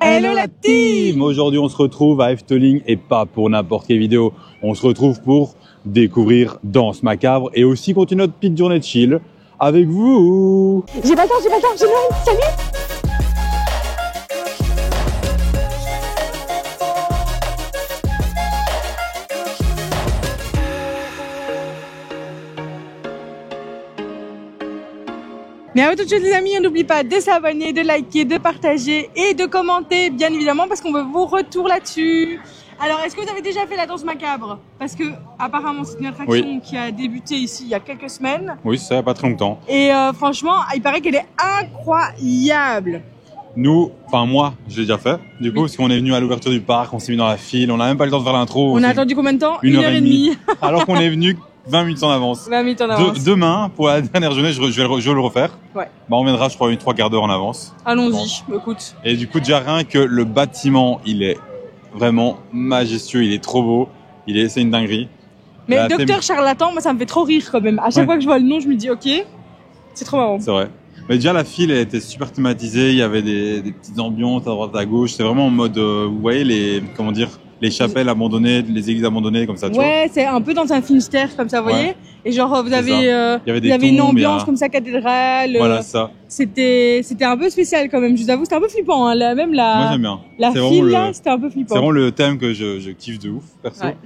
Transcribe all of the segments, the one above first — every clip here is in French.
Hello la team! Aujourd'hui on se retrouve à Efteling et pas pour n'importe quelle vidéo. On se retrouve pour découvrir Danse Macabre et aussi continuer notre petite journée de chill avec vous. J'ai pas le temps, j'ai Noël, salut! Mais avant toute chose les amis, on n'oublie pas de s'abonner, de liker, de partager et de commenter bien évidemment parce qu'on veut vos retours là-dessus. Alors est-ce que vous avez déjà fait la danse macabre? Parce que apparemment c'est une attraction qui a débuté ici il y a quelques semaines. Oui, ça n'a pas très longtemps. Et franchement, il paraît qu'elle est incroyable. Nous, enfin moi, je l'ai déjà fait. Du coup, parce qu'on est venu à l'ouverture du parc, on s'est mis dans la file, on n'a même pas le temps de faire l'intro. On a attendu combien de temps? Une heure et demie. Alors qu'on est venu 20 minutes en avance. 20 minutes en avance. Demain, pour la dernière journée, je vais le refaire. Ouais. Bah, on viendra, je crois, une 3/4 d'heure en avance. Allons-y, écoute. Et du coup, déjà rien que le bâtiment, il est vraiment majestueux, il est trop beau. C'est une dinguerie. Mais le docteur Charlatan, moi, ça me fait trop rire quand même. À chaque fois que je vois le nom, je me dis, ok, c'est trop marrant. C'est vrai. Mais déjà, la file, elle était super thématisée. Il y avait des petites ambiances à droite, à gauche. C'est vraiment en mode, vous voyez, les chapelles abandonnées, les églises abandonnées, comme ça, tu vois. Ouais, c'est un peu dans un Finistère, comme ça, vous voyez. Et genre, vous avez une ambiance comme ça, cathédrale. Voilà, ça. C'était un peu spécial quand même, je vous avoue. C'était un peu flippant, hein. Moi, j'aime bien. La file, là, c'était un peu flippant. C'est vraiment le thème que je kiffe de ouf, perso. Ouais.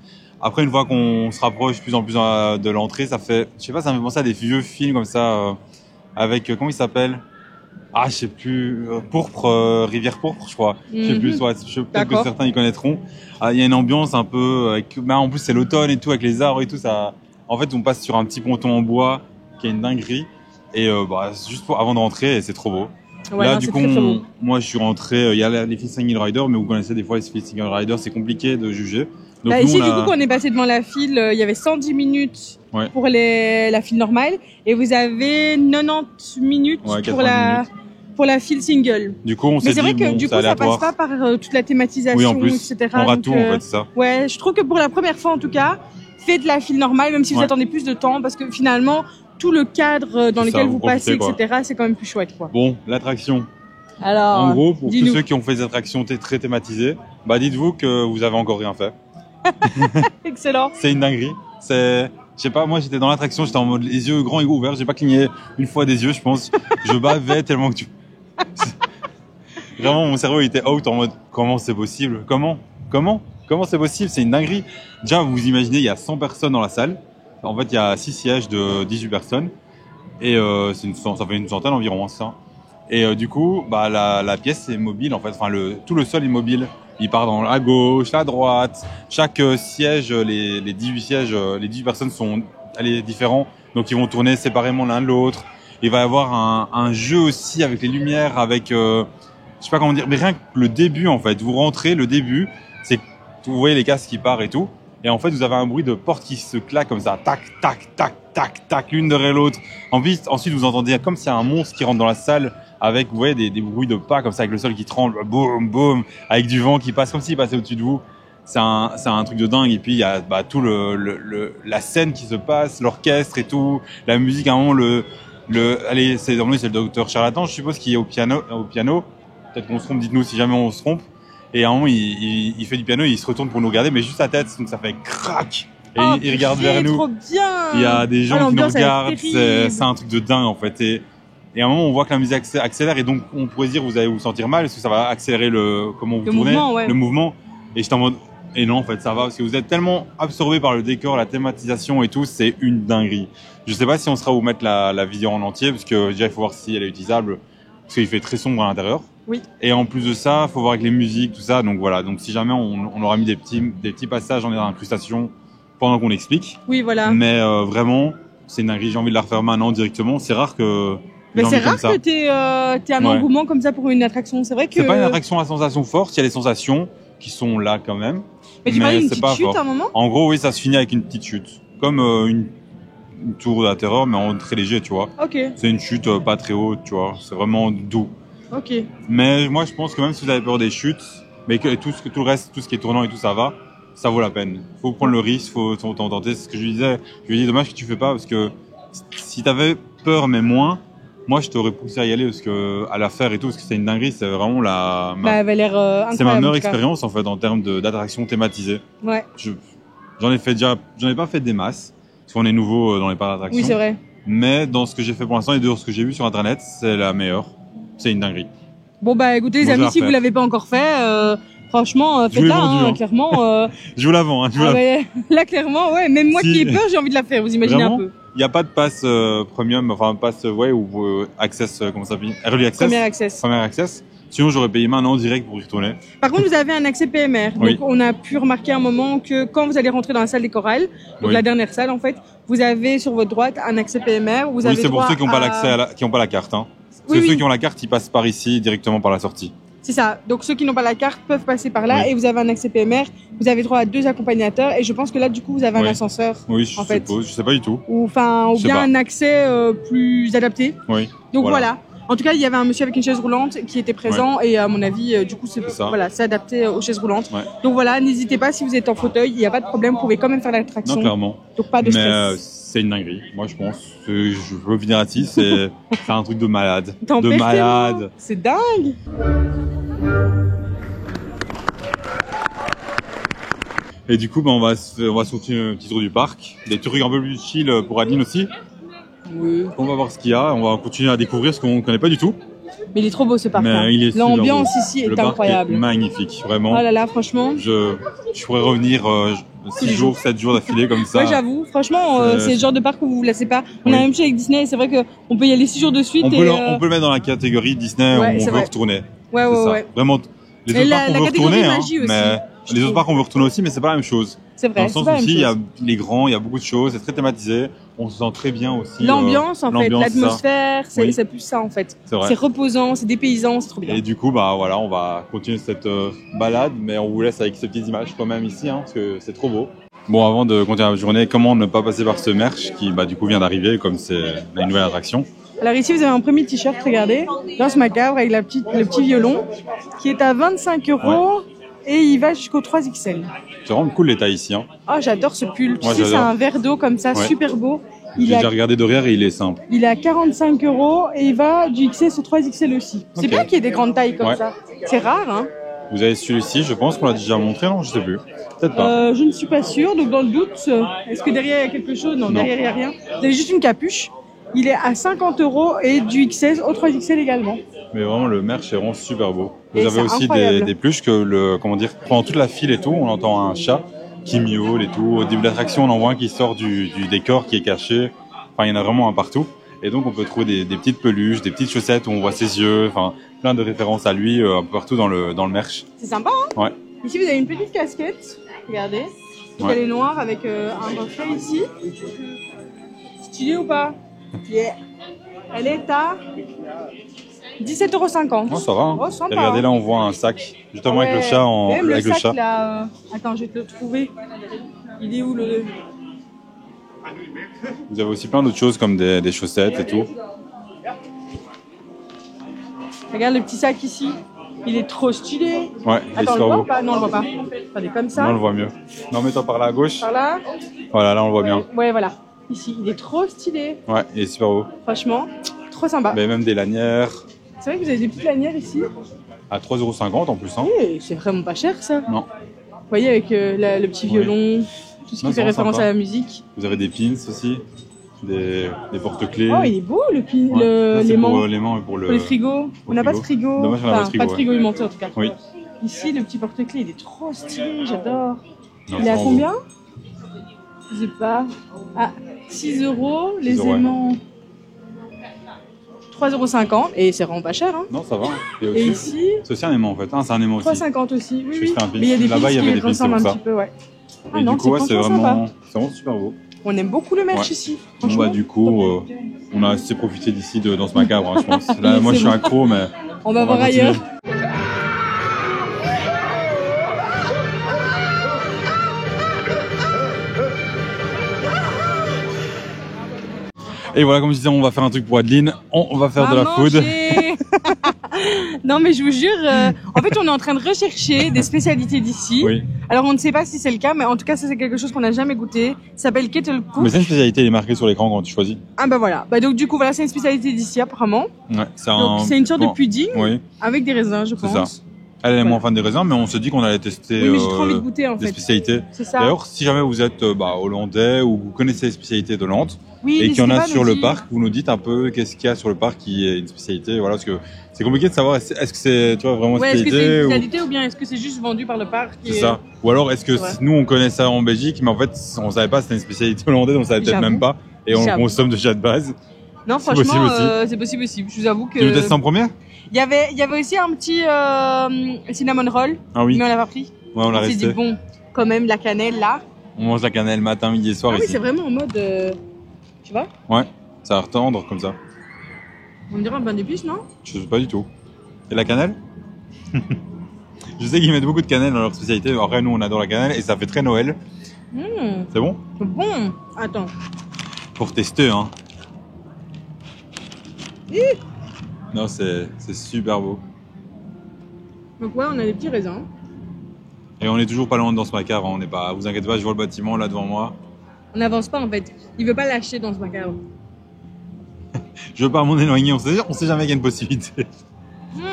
Après, une fois qu'on se rapproche plus en plus de l'entrée, ça me fait penser à des vieux films comme ça, avec, comment il s'appelle? Ah, je sais plus, Pourpre, Rivière Pourpre, je crois. Je sais plus, peut-être que certains y connaîtront. Il y a une ambiance un peu, en plus c'est l'automne et tout, avec les arbres et tout, ça. En fait, on passe sur un petit ponton en bois, qui est une dinguerie. Et, juste avant de rentrer, c'est trop beau. Ouais, là, du coup, moi, je suis rentré, il y a les Fist Single Rider, mais vous connaissez des fois les Fist Single Rider, c'est compliqué de juger. Donc, là, ici, du coup, quand on est passé devant la file, il y avait 110 minutes pour la file normale et vous avez 90 minutes pour la file single. Du coup, on s'est dit, mais c'est vrai que du coup, ça passe pas par toute la thématisation, etc. On rate tout, en fait, c'est ça. Ouais, je trouve que pour la première fois, en tout cas, faites la file normale, même si vous attendez plus de temps, parce que finalement, tout le cadre dans lequel vous passez, etc., c'est quand même plus chouette, quoi. Bon, l'attraction. Alors, en gros, pour tous ceux qui ont fait des attractions très thématisées, dites-vous que vous avez encore rien fait. Excellent. C'est une dinguerie. Je sais pas, moi j'étais dans l'attraction, j'étais en mode les yeux grands et ouverts, j'ai pas cligné une fois des yeux, je pense. Je bavais tellement que Vraiment, mon cerveau il était out en mode comment c'est possible? Comment c'est possible? C'est une dinguerie. Déjà, vous imaginez, il y a 100 personnes dans la salle. En fait, il y a 6 sièges de 18 personnes. Et ça fait une centaine environ, ça. Et du coup, la pièce est mobile en fait. Enfin, tout le sol est mobile. Il part à gauche, à droite. Chaque siège, les 18 sièges, les 18 personnes sont différents. Donc, ils vont tourner séparément l'un de l'autre. Il va y avoir un jeu aussi avec les lumières, avec, je sais pas comment dire, mais rien que le début en fait. Vous rentrez, le début, c'est vous voyez les casques qui partent et tout. Et en fait, vous avez un bruit de porte qui se claque comme ça, tac, tac, tac, tac, tac, l'une derrière l'autre. Ensuite, vous entendez comme s'il y a un monstre qui rentre dans la salle. Avec, vous voyez, des bruits de pas comme ça, avec le sol qui tremble, boum, boum, avec du vent qui passe comme s'il passait au-dessus de vous. C'est un truc de dingue. Et puis, il y a tout la scène qui se passe, l'orchestre et tout, la musique. À un moment, c'est le docteur Charlatan, je suppose, qui est au piano. Peut-être qu'on se trompe, dites-nous si jamais on se trompe. Et à un moment, il fait du piano, il se retourne pour nous regarder, mais juste sa tête, donc ça fait crac. Et il regarde vers nous. Trop bien. Il y a des gens qui nous regardent. C'est un truc de dingue, en fait. Et à un moment, on voit que la musique accélère et donc on pourrait dire vous allez vous sentir mal parce que ça va accélérer comment vous tournez, le mouvement. Et j'étais en mode, et non, en fait, ça va parce que vous êtes tellement absorbé par le décor, la thématisation et tout, c'est une dinguerie. Je sais pas si on sera vous mettre la vidéo en entier parce que déjà, il faut voir si elle est utilisable parce qu'il fait très sombre à l'intérieur. Oui. Et en plus de ça, il faut voir avec les musiques, tout ça. Donc voilà. Donc si jamais on aura mis des petits passages en incrustation pendant qu'on explique. Oui, voilà. Mais vraiment, c'est une dinguerie. J'ai envie de la refaire maintenant directement. C'est rare que mais c'est rare que t'aies un engouement comme ça pour une attraction. C'est vrai que c'est pas une attraction à sensation forte. Il y a des sensations qui sont là quand même. Mais tu parlais d'une petite chute à un moment. En gros, oui, ça se finit avec une petite chute, comme une tour de la terreur, mais en très léger, tu vois. Ok. C'est une chute pas très haute, tu vois. C'est vraiment doux. Ok. Mais moi, je pense que même si vous avez peur des chutes, mais que tout le reste, tout ce qui est tournant et tout, ça va. Ça vaut la peine. Faut prendre le risque, faut tenter. C'est ce que je lui disais. Je lui ai dit dommage que tu fais pas parce que si t'avais peur mais moins. Moi, je t'aurais poussé à y aller parce que à la faire et tout, parce que c'est une dinguerie. C'est vraiment Bah, elle avait l'air incroyable. c'est ma meilleure en tout cas. expérience en fait en termes d'attractions thématisées. Ouais. J'en ai pas fait des masses parce qu'on est nouveau dans les parcs d'attractions. Oui, c'est vrai. Mais dans ce que j'ai fait pour l'instant et de ce que j'ai vu sur internet, c'est la meilleure. C'est une dinguerie. Bon, bah écoutez, les Moi, je vais amis, si la vous refaire. l'avez pas encore fait, franchement, Je vous l'ai faites-la, vendu, hein. clairement. Je vous la vends. Hein, je vous Ah la- ouais, là, clairement, ouais. Même moi Si- qui ai peur, j'ai envie de la faire. Vous imaginez Vraiment un peu. Il n'y a pas de pass premium, enfin pass ou access, comment ça s'appelle Early access. Premier access. Premier access. Sinon, j'aurais payé maintenant direct pour y retourner. Par contre, vous avez un accès PMR. Oui. Donc, on a pu remarquer un moment que quand vous allez rentrer dans la salle des chorales, donc Oui. la dernière salle, en fait, vous avez sur votre droite un accès PMR. Vous Oui, avez c'est pour droit ceux qui n'ont pas à- l'accès, qui n'ont pas la carte. Hein. Parce Oui, que oui. ceux qui ont la carte, ils passent par ici directement par la sortie. C'est ça. Donc, ceux qui n'ont pas la carte peuvent passer par là Oui. et vous avez un accès PMR. Vous avez droit à 2 accompagnateurs et je pense que là, du coup, vous avez un Oui. ascenseur. Oui, je En fait. suppose. Je sais pas du tout. Ou Je sais bien pas. un accès plus adapté. Oui. Donc voilà. En tout cas, il y avait un monsieur avec une chaise roulante qui était présent et à mon avis, du coup, c'est ça. voilà, c'est adapté aux chaises roulantes. Ouais. Donc voilà, n'hésitez pas si vous êtes en fauteuil, il n'y a pas de problème, vous pouvez quand même faire l'attraction. Non, clairement. Donc pas de Mais stress. c'est une dinguerie. Moi, je pense. Je veux venir ici. C'est un truc de malade. T'en De perds malade. tellement. C'est dingue. Et du coup, on va se continuer un petit tour du parc. Des trucs un peu plus chill pour Adeline aussi. Oui. On va voir ce qu'il y a. On va continuer à découvrir ce qu'on ne connaît pas du tout. Mais il est trop beau ce parc. Mais il est super L'ambiance beau. ici Le est parc incroyable. est magnifique, vraiment. Oh là là, franchement. Je pourrais revenir 6 jours, 7 jours d'affilée comme ça. Ouais, j'avoue, franchement, c'est le genre de parc où vous vous lassez pas. On Oui. a la même chose avec Disney, c'est vrai qu'on peut y aller 6 jours de suite. on, peut et, on peut le mettre dans la catégorie Disney Ouais, où c'est on veut vrai. retourner. Ouais, C'est ouais, ça. ouais. Vraiment, les Et autres la- parcs on la veut catégorie retourner, magie aussi, mais je les autres trouve. parcs on veut retourner aussi, mais c'est pas la même chose. C'est Dans vrai, le c'est sens pas la aussi, même chose. il est grand, il y a beaucoup de choses, c'est très thématisé. On se sent très bien aussi. L'ambiance, en fait, l'ambiance, c'est ça. l'atmosphère, Oui. c'est plus ça, en fait. C'est vrai. C'est reposant, c'est dépaysant, c'est trop bien. Et du coup, bah voilà, on va continuer cette balade, mais on vous laisse avec ces petites images quand même ici, hein, parce que c'est trop beau. Bon, avant de continuer la journée, comment ne pas passer par ce merch qui, bah, du coup, vient d'arriver, comme c'est une nouvelle attraction. Alors ici, vous avez un premier t-shirt, regardez, Danse Macabre avec le petit violon, qui est à 25 € et il va jusqu'au 3XL. C'est vraiment cool les tailles ici. Hein. Oh, j'adore ce pull. Tu Moi, sais, c'est j'adore. un verre d'eau comme ça, Ouais. super beau. J'ai déjà regardé derrière et il est simple. Il est à 45 € et il va du XS au 3XL aussi. C'est Ok. bien qu'il y ait des grandes tailles comme Ouais. ça. C'est rare, hein. Vous avez celui-ci, je pense qu'on l'a déjà montré, non? Je sais plus. Peut-être pas. Je ne suis pas sûre, donc dans le doute, est-ce que derrière il y a quelque chose? Non, Non. derrière il n'y a rien. Vous avez juste une capuche. Il est à 50 € et du XS au 3XL également. Mais vraiment, le merch est vraiment super beau. Vous Et avez c'est aussi incroyable. des pluches que pendant toute la file et tout, on entend un chat qui miaule et tout. Au début de l'attraction, on en voit un qui sort du décor qui est caché. Enfin, il y en a vraiment un partout. Et donc, on peut trouver des petites peluches, des petites chaussettes où on voit ses yeux, enfin, plein de références à lui un peu partout dans le merch. C'est sympa, hein? Ouais. Ici, vous avez une petite casquette. Regardez. Donc, Ouais. elle est noire avec un reflet ici. Stylé ou pas? Yeah. Elle est à 17,50 Oh, €. ça va. Hein. Oh, sympa, Et regardez, hein. là, on voit un sac, justement avec le Ouais. chat, Même avec le le sac chat. là. Attends, je vais te le trouver. Il est où le. Vous avez aussi plein d'autres choses comme des chaussettes et tout. Regarde le petit sac ici. Il est trop stylé. Ouais, il est Attends, on le super voit beau. ou pas? Non, on le voit pas. Attendez, comme ça. Non, on le voit mieux. Non, mets-toi par là à gauche. Par là. Voilà, là, on le voit bien. Ouais, voilà. Ici, il est trop stylé. Ouais, il est super beau. Franchement, trop sympa. Mais même des lanières C'est vrai que vous avez des petites lanières ici. à 3,50 € en plus. Hein. Oui, c'est vraiment pas cher ça. Non. Vous voyez avec le petit violon, tout ce qui Non, fait c'est référence sympa. à la musique. Vous avez des pins aussi, des porte-clés. Oh, il est beau le pin, Ouais. Ça, c'est l'aimant. pour l'aimant et pour le. Pour les frigos. On n'a pas de frigo. Dommage qu'on n'a pas de frigo, pas de frigo ouais. aimanté en tout cas. Oui. Ici, le petit porte-clés, il est trop stylé, j'adore. Non, Il est à c'est combien? Je sais pas. Ah, 6 €, les 6 €, ouais. aimants 3,50 € et c'est vraiment pas cher. Hein. Non, ça va. Et Et au-dessus, ici, c'est aussi un aimant en fait. Ah, c'est un aimant aussi. 3,50 € aussi. Oui, Je oui. ferai un pin. Mais il y a des Là-bas, il y pins avait qui des pins, ressemblent c'est un pour petit peu, ouais. Ah Et non, du coup, ouais, c'est c'est franchement vraiment, sympa. c'est vraiment super beau. On aime beaucoup le merch Ouais. ici. Bon, Franchement. bah, du coup, on a assez profité d'ici dans ce macabre, hein, je pense. Là, Oui, moi, c'est je suis bon. accro, mais. On va voir continuer. ailleurs. Et voilà, comme je disais, on va faire un truc pour Adeline. On va faire de la Va food. manger. Non, mais je vous jure, en fait, on est en train de rechercher des spécialités d'ici. Oui. Alors on ne sait pas si c'est le cas, mais en tout cas ça c'est quelque chose qu'on n'a jamais goûté. Ça s'appelle Kettle Cook. Mais c'est une spécialité, elle est marquée sur l'écran quand tu choisis. Ah bah voilà. Bah donc du coup voilà, c'est une spécialité d'ici apparemment. Ouais, Donc c'est une sorte de pudding Oui, avec des raisins, je c'est pense. ça. Elle est moins fan des raisins, mais on se dit qu'on allait tester Oui, mais j'ai trop envie de goûter en des fait. spécialités. C'est ça. D'ailleurs, si jamais vous êtes hollandais ou vous connaissez les spécialités d'Hollande Oui, et qu'il y en n'hésitez a pas à sur nous le dire. parc, vous nous dites un peu qu'est-ce qu'il y a sur le parc qui est une spécialité. Voilà, parce que c'est compliqué de savoir est-ce que c'est vraiment une Ouais, est-ce que c'est spécialité une ou spécialité ou bien est-ce que c'est juste vendu par le parc c'est ça. Ou alors est-ce que C'est vrai. nous on connaît ça en Belgique, mais en fait on savait pas que c'était une spécialité hollandaise, on savait peut-être J'avoue. même pas et on le J'avoue. consomme déjà de base. Non, C'est franchement, possible c'est possible aussi. Je vous avoue que. Tu nous testes en première? Il y avait aussi un petit cinnamon roll, Ah oui. mais on l'a pas pris. Ouais, on l'a On s'est resté. dit bon, quand même la cannelle là. On mange la cannelle matin, midi et soir Ah oui, ici. c'est vraiment en mode, tu vois. Ouais, ça va retendre comme ça. On dirait un pain d'épices, non? Je sais pas du tout. Et la cannelle? Je sais qu'ils mettent beaucoup de cannelle dans leur spécialité. Après, nous, on adore la cannelle et ça fait très Noël. C'est bon? C'est bon. Attends. Pour tester, hein. Hi. Non, c'est super beau. Donc ouais, on a des petits raisins. Et on est toujours pas loin dans ce macabre. Hein. On n'est pas. Vous inquiétez pas, je vois le bâtiment là devant moi. On n'avance pas en fait. Il veut pas lâcher dans ce macabre. Je veux pas m'en éloigner. On sait jamais qu'il y a une possibilité.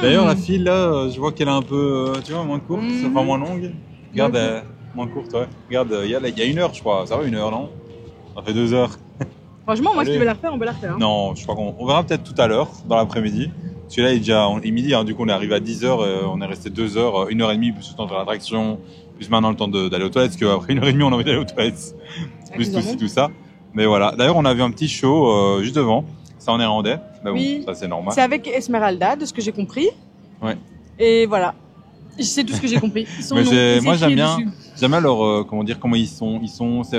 D'ailleurs, la file là, je vois qu'elle est un peu, tu vois, moins courte, enfin moins longue. Regarde, moins courte, ouais. Regarde, il y a 1 heure, je crois. Ça va, 1 heure, non? Ça fait 2 heures. Franchement, moi, si Allez. tu veux la refaire, on peut la refaire. Hein. Non, je crois qu'on verra peut-être tout à l'heure, dans l'après-midi. Celui-là, il est déjà midi, hein, du coup, on est arrivé à 10h, on est resté 2 heures, 1h30, plus le temps de l'attraction, plus maintenant le temps d'aller aux toilettes, parce qu'après 1h30, on a envie d'aller aux toilettes. Plus Évidemment. tout ça. Mais voilà. D'ailleurs, on a vu un petit show juste devant. Ça en néerlandais. Mais bon, Oui. ça c'est normal. C'est avec Esmeralda, de ce que j'ai compris. Ouais. Et voilà. C'est tout ce que j'ai compris. Son Mais nom, moi, c'est j'aime écrit bien. dessus. J'aime bien leur, comment ils sont,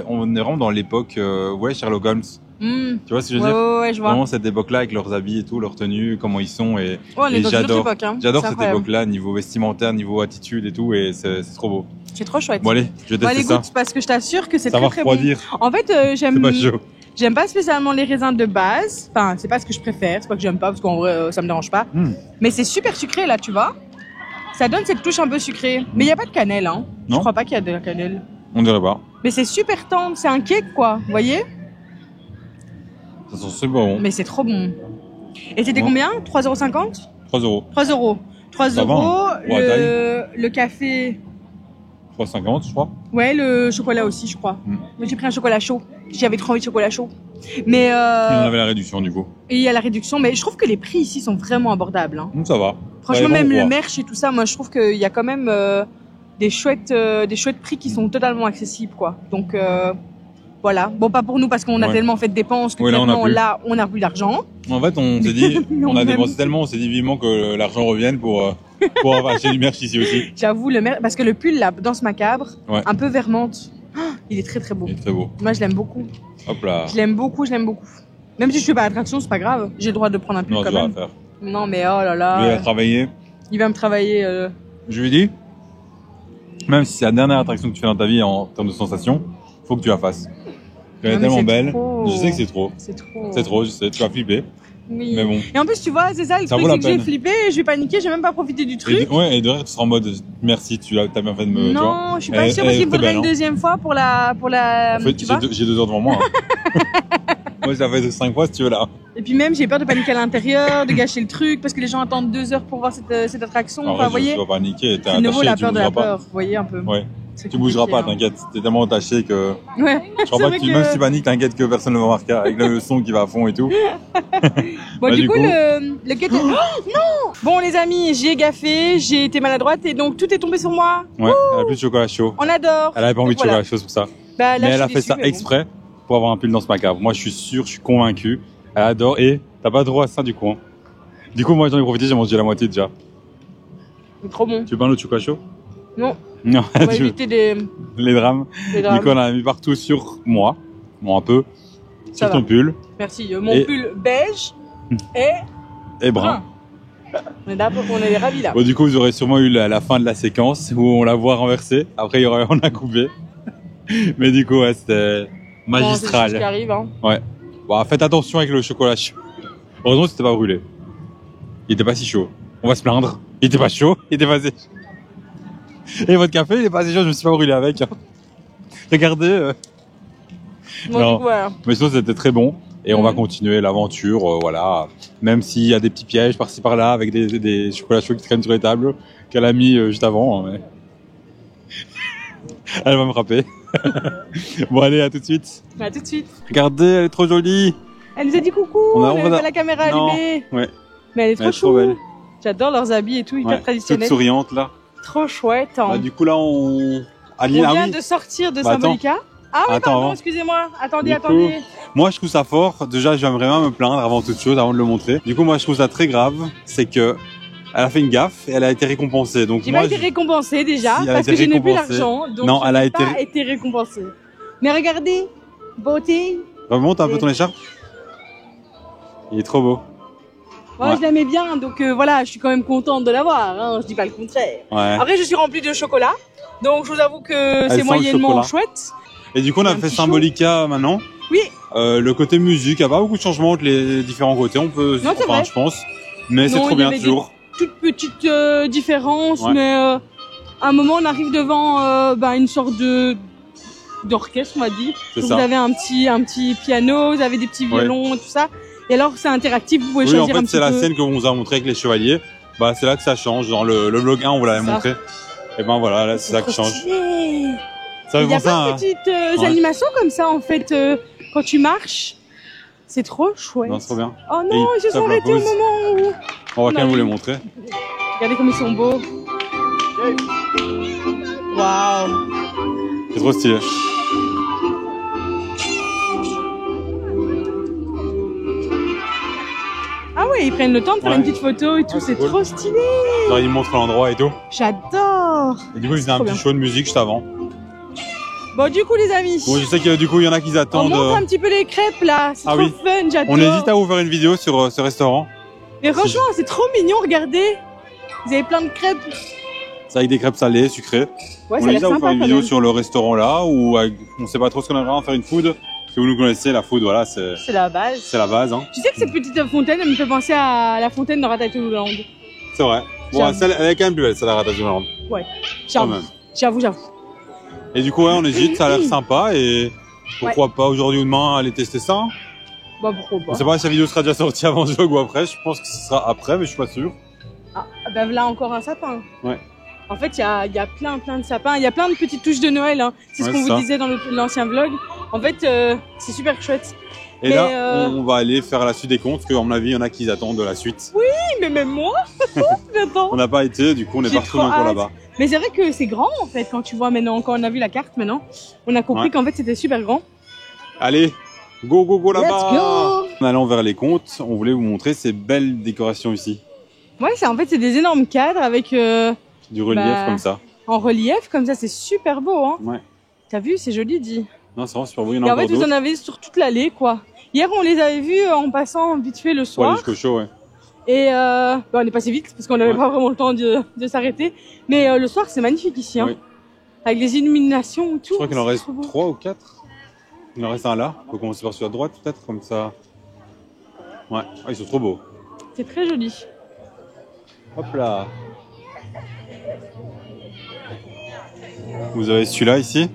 on est vraiment dans l'époque, ouais, Sherlock Holmes. Mm. Tu vois ce que je veux Ouais, dire? ouais, je vois. Vraiment cette époque-là avec leurs habits et tout, leur tenue, comment ils sont et, Ouais, on est et dans une autre j'adore. époque. Hein. J'adore C'est cette incroyable. époque-là, niveau vestimentaire, niveau attitude et tout, et c'est trop beau. C'est trop chouette. Bon allez, je vais Bon, tester allez, ça. goûte, parce que je t'assure que c'est Ça très va très bon. refroidir. En fait, C'est pas chaud. j'aime pas spécialement les raisins de base. Enfin, c'est pas ce que je préfère. C'est pas que j'aime pas, parce qu'en vrai, ça me dérange pas. Mais c'est super sucré là, tu vois. Ça donne cette touche un peu sucrée. Mais il y a pas de cannelle, hein. Non. Je crois pas qu'il y a de la cannelle. On dirait pas. Mais c'est super tendre. C'est un cake, quoi. Vous voyez? Ça sent super bon. Mais c'est trop bon. Et c'était Ouais. combien? 3,50 €? 3 euros. 3 €. 3 Ça va, euros. hein. Pour la Le café. 3,50 je crois. Ouais, le chocolat aussi, je crois. Mm. Mais j'ai pris un chocolat chaud. J'avais trop envie de chocolat chaud. Mais Et on avait la réduction du coup. et il y a la réduction. Mais je trouve que les prix ici sont vraiment abordables. Hein. Ça va. Franchement, Ouais, même bon, le ouais. merch et tout ça, moi, je trouve qu'il y a quand même des chouettes prix qui sont totalement accessibles, quoi. Donc voilà. Bon, pas pour nous parce qu'on a Ouais. tellement fait de dépenses que Ouais, là, on a maintenant plus. là, on n'a plus d'argent. En fait, on s'est dit, Mais on a même- dépensé tellement, on s'est dit vivement que l'argent revienne pour acheter du merch ici aussi. J'avoue, le merch, parce que le pull là, dans ce macabre, Ouais. un peu vermente, il est très très beau. Il est très beau. Moi, je l'aime beaucoup. Hop là. Je l'aime beaucoup, je l'aime beaucoup. Même si je suis pas à l'attraction, c'est pas grave. J'ai le droit de prendre un pull Non, quand tu vas même. faire. Non, mais oh là Je là. vais travailler. Il va me travailler. Je lui dis, même si c'est la dernière attraction que tu fais dans ta vie en termes de sensations, faut que tu la fasses. Elle est Non, mais tellement c'est belle. trop. Je sais que c'est trop. C'est trop. C'est trop, je sais, tu vas flipper. Oui. Mais bon. Et en plus, tu vois, c'est ça le Ça truc, vaut la c'est que j'ai peine. flippé, j'ai paniqué, j'ai même pas profité du truc. Et de rire, tu seras en mode merci, tu as bien fait de me. tu vois. Non, je suis pas Elle- sûre elle parce est qu'il me très faudrait belle, une hein. deuxième fois pour la, En fait, tu vois. j'ai 2 heures devant moi. Hein. Moi, je l'ai fait 5 fois si tu veux là. Et puis même, j'ai peur de paniquer à l'intérieur, de gâcher le truc, parce que les gens attendent 2 heures pour voir cette attraction. En Enfin, vrai, vous voyez, tu vas paniquer, t'es c'est de nouveau attaché, la tu peur de la bougeras pas. peur, vous voyez un peu. Ouais. C'est Tu bougeras pas, compliqué, t'inquiète. T'es tellement attaché que. hein. Ouais. Je crois C'est pas vrai que, que- même si tu paniques, t'inquiète que personne ne va remarquer avec le son qui va à fond et tout. Bon, Bah, du du coup, coup- le quai était- Oh, non! Bon, les amis, j'ai gaffé, j'ai été maladroite et donc tout est tombé sur moi. Ouais, elle a plus de chocolat chaud. On adore. Elle avait pas envie de Donc, voilà. chocolat chaud, c'est pour ça. Bah, là, Mais je elle a suis fait déçue, ça mais bon. exprès pour avoir un pull dans ce macabre. Moi, je suis sûr, je suis convaincu. Elle adore et t'as pas droit à ça du coup. Hein. Du coup, moi, j'en ai profité, j'ai mangé la moitié déjà. C'est trop bon. Tu veux pas un autre chocolat chaud? Non, Non, on va tu veux- éviter les les drames. drames. Du coup, on en a mis partout sur moi. Bon, un peu. Ça Sur va. ton pull. Merci. Mon Et- pull beige et Et brun. brun. On est là, on est ravis là. Bon, du coup, vous aurez sûrement eu la fin de la séquence où on la voit renversée. Après, il y aurait, on a coupé. Mais du coup, ouais, c'était Bon, c'est des choses qui magistral. arrivent, hein. Ouais. Bon, faites attention avec le chocolat chaud. Heureusement, c'était pas brûlé. Il était pas si chaud. On va se plaindre. Il était pas chaud. Il était pas si... Et votre café, il est pas assez chaud, je me suis pas brûlé avec. Hein. Regardez. Bon, Non. du coup, voilà. Mais sinon, c'était très bon. Et on va continuer l'aventure, voilà. Même s'il y a des petits pièges par-ci par-là avec des chocolats chauds qui traînent sur les tables qu'elle a mis juste avant. Hein, mais... Elle va me frapper. Bon, allez, à tout de suite. À tout de suite. Regardez, elle est trop jolie. Elle nous a dit coucou, On avait va- pas la caméra Non. allumée. Ouais, Mais elle est elle trop est trop chou. belle. J'adore leurs habits et tout, hyper Ouais, toute traditionnels. souriante là. Trop chouette. Hein. Bah, du coup, là, on. On Aline, ah vient oui. de sortir de Bah, Symbolica. Ah oui, Attends, pardon, avant. excusez-moi. Attendez, Du coup, attendez. Moi, je trouve ça fort. Déjà, j'aimerais bien me plaindre avant toute chose, avant de le montrer. Du coup, moi, je trouve ça très grave. C'est que elle a fait une gaffe et elle a été récompensée. Donc, J'ai moi, pas été récompensée déjà, Si, elle a parce été que je n'ai plus récompensée. l'argent. Donc Non, je elle a n'ai été- pas été récompensée. Mais regardez, beauté. remonte un peu ton écharpe. Il est trop beau. Moi, Ouais. je l'aimais bien, donc voilà, je suis quand même contente de l'avoir. Hein, je dis pas le contraire. Ouais. Après, je suis remplie de chocolat. Donc, je vous avoue que Elle c'est sent le moyennement chocolat. chouette. Et du coup, on a Un fait petit chaud. Symbolica maintenant. Oui, Le côté musique, il n'y a pas beaucoup de changements entre les différents côtés. On peut, Non, c'est vrai. je pense. Mais c'est Non, trop il y bien avait toujours. toute petite différence, Ouais. mais à un moment, on arrive devant une sorte d'orchestre, on va dire. C'est Donc, ça. vous avez un petit piano, vous avez des petits Ouais. violons, tout ça. Et alors, c'est interactif, vous pouvez Oui, en choisir un fait, petit c'est la peu. scène qu'on vous a montré avec les chevaliers. Bah, c'est là que ça change. Dans le vlog 1, on vous l'avait C'est ça. montré. Et ben voilà, là, c'est ça qui trop change. stylé. Ça fait Il y a penser plein à... de petites Ouais. animations comme ça, en fait, quand tu marches. C'est trop chouette. Non, c'est trop bien. Oh Et non, ils ils se sont tapent la arrêtés au pause. moment où... On va quand même vous oui. les montrer. Regardez comme ils sont beaux. Waouh. C'est trop stylé. Ah ouais, ils prennent le temps de faire Ouais. une petite photo et tout, Ouais, c'est c'est cool. trop stylé. Genre, ils montrent l'endroit et tout. J'adore. Et du coup, ils faisaient un Trop petit bien. show de musique juste avant. Bon, du coup, les amis, Bon, je sais que du coup, il y en a qui on attendent. montre un petit peu les crêpes là. C'est Ah trop oui. fun, j'adore. On hésite à vous faire une vidéo sur ce restaurant. Mais franchement, c'est trop mignon, regardez. Vous avez plein de crêpes. C'est avec des crêpes salées, sucrées. Ouais, On ça a l'air hésite à vous sympa faire une quand vidéo même. sur le restaurant là, ou on sait pas trop ce qu'on aimerait en faire une food. Parce que vous nous connaissez, la food, voilà, c'est C'est la base. la base. Hein. Tu sais que cette petite fontaine, elle me fait penser à la fontaine de Ratatouille. C'est vrai. Bon, J'avoue. celle, elle est quand même plus belle, celle-là, Ratatouille Hollande. Ouais, Quand j'avoue. même. J'avoue. Et du coup, ouais, on hésite, ça a l'air sympa et pourquoi pas aujourd'hui ou demain aller tester ça. Hein. Bah, pourquoi On pas. sait pas si la vidéo sera déjà sortie avant ce vlog ou après. Je pense que ce sera après, mais je suis pas sûr. Ah, bah là encore un sapin. Ouais. En fait, il y a plein de sapins. Il y a plein de petites touches de Noël. Hein. C'est Ouais, ce qu'on c'est vous ça. disait dans l'ancien vlog. En fait, c'est super chouette. Et Mais, là, on va aller faire la suite des comptes, parce qu'à mon avis, il y en a qui attendent de la suite. Oui, mais même moi, j'attends. On n'a pas été, du coup, on est J'ai partout trop encore hâte. là-bas. Mais c'est vrai que c'est grand en fait quand tu vois maintenant, quand on a vu la carte maintenant, on a compris Ouais. qu'en fait c'était super grand. Allez, go, go, go Let's là-bas! go! En allant vers les comptes, on voulait vous montrer ces belles décorations ici. Ouais, c'est des énormes cadres avec Du relief Bah, comme ça. en relief comme ça, c'est super beau. Hein. Ouais. T'as vu, c'est joli dit. Non, c'est vraiment super beau, il y en a Et en encore fait, vous d'autres. en avez sur toute l'allée quoi. Hier, on les avait vus en passant vite fait le Ouais, soir. jusqu'au chaud, ouais. Et on est passé vite parce qu'on n'avait Ouais. pas vraiment le temps de s'arrêter. Mais le soir, c'est magnifique ici. Hein. Oui. Avec les illuminations et tout. Je crois qu'il en c'est reste trop beau. 3 ou 4. Il en reste un là. On peut commencer par celui à droite, peut-être, comme ça. Ouais, ah, ils sont trop beaux. C'est très joli. Hop là. Vous avez celui-là ici.